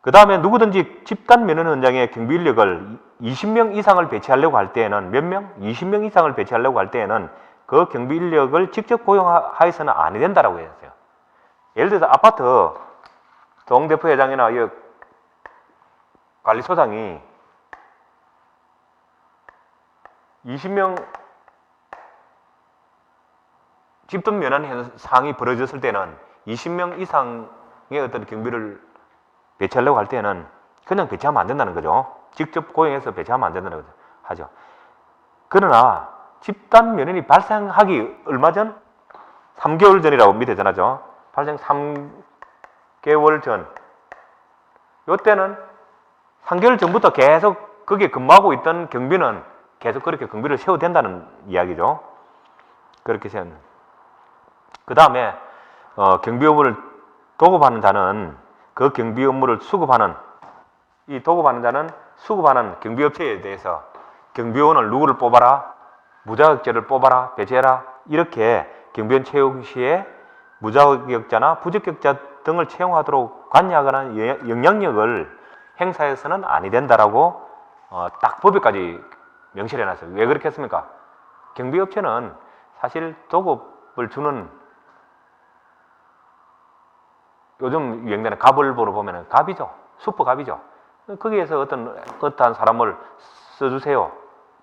Speaker 1: 그 다음에 누구든지 집단 면허 현장에 경비 인력을 20명 이상을 배치하려고 할 때에는 몇 명? 20명 이상을 배치하려고 할 때에는 그 경비 인력을 직접 고용하여서는 안 된다라고 했어요. 예를 들어서 아파트 동대표 회장이나 이 관리소장이 20명 집단 면허 현상이 벌어졌을 때는 20명 이상의 어떤 경비를 배치하려고 할 때는 그냥 배치하면 안 된다는 거죠. 직접 고용해서 배치하면 안 된다는 거죠. 하죠. 그러나 집단 면허이 발생하기 얼마 전? 3개월 전이라고 밑에 전하죠. 발생 3개월 전. 이때는 3개월 전부터 계속 거기에 근무하고 있던 경비는 계속 그렇게 경비를 세워도 된다는 이야기죠. 그렇게 세웠는. 그 다음에 경비 업무를 도급하는 자는 그 경비 업무를 수급하는 이 도급하는 자는 수급하는 경비업체에 대해서 경비원을 누구를 뽑아라, 무자격자를 뽑아라, 배제해라 이렇게 경비원 채용 시에 무자격자나 부적격자 등을 채용하도록 관여하거나 영향력을 행사해서는 아니 된다라고 딱 법에까지 명시를 해놨어요. 왜 그렇게 했습니까? 경비업체는 사실 도급을 주는 요즘 유행되는 갑을보로 보면 갑이죠. 슈퍼갑이죠. 거기에서 어떠한 사람을 써주세요.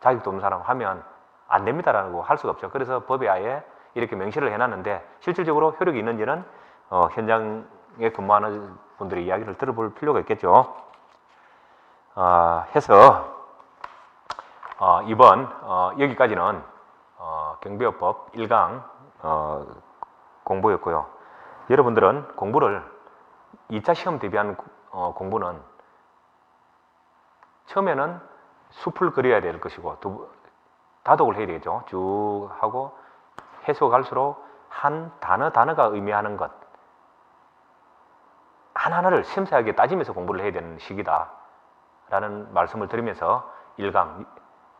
Speaker 1: 자격도 없는 사람 하면 안 됩니다라고 할 수가 없죠. 그래서 법에 아예 이렇게 명시를 해놨는데 실질적으로 효력이 있는지는 현장에 근무하는 분들의 이야기를 들어볼 필요가 있겠죠. 해서 이번 여기까지는 경비업법 1강 공부였고요. 여러분들은 공부를 2차 시험 대비한 공부는 처음에는 숲을 그려야 될 것이고 다독을 해야 되겠죠. 쭉 하고 해서 갈수록 한 단어가 의미하는 것 하나하나를 섬세하게 따지면서 공부를 해야 되는 시기다 라는 말씀을 드리면서 1강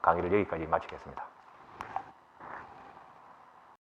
Speaker 1: 강의를 여기까지 마치겠습니다.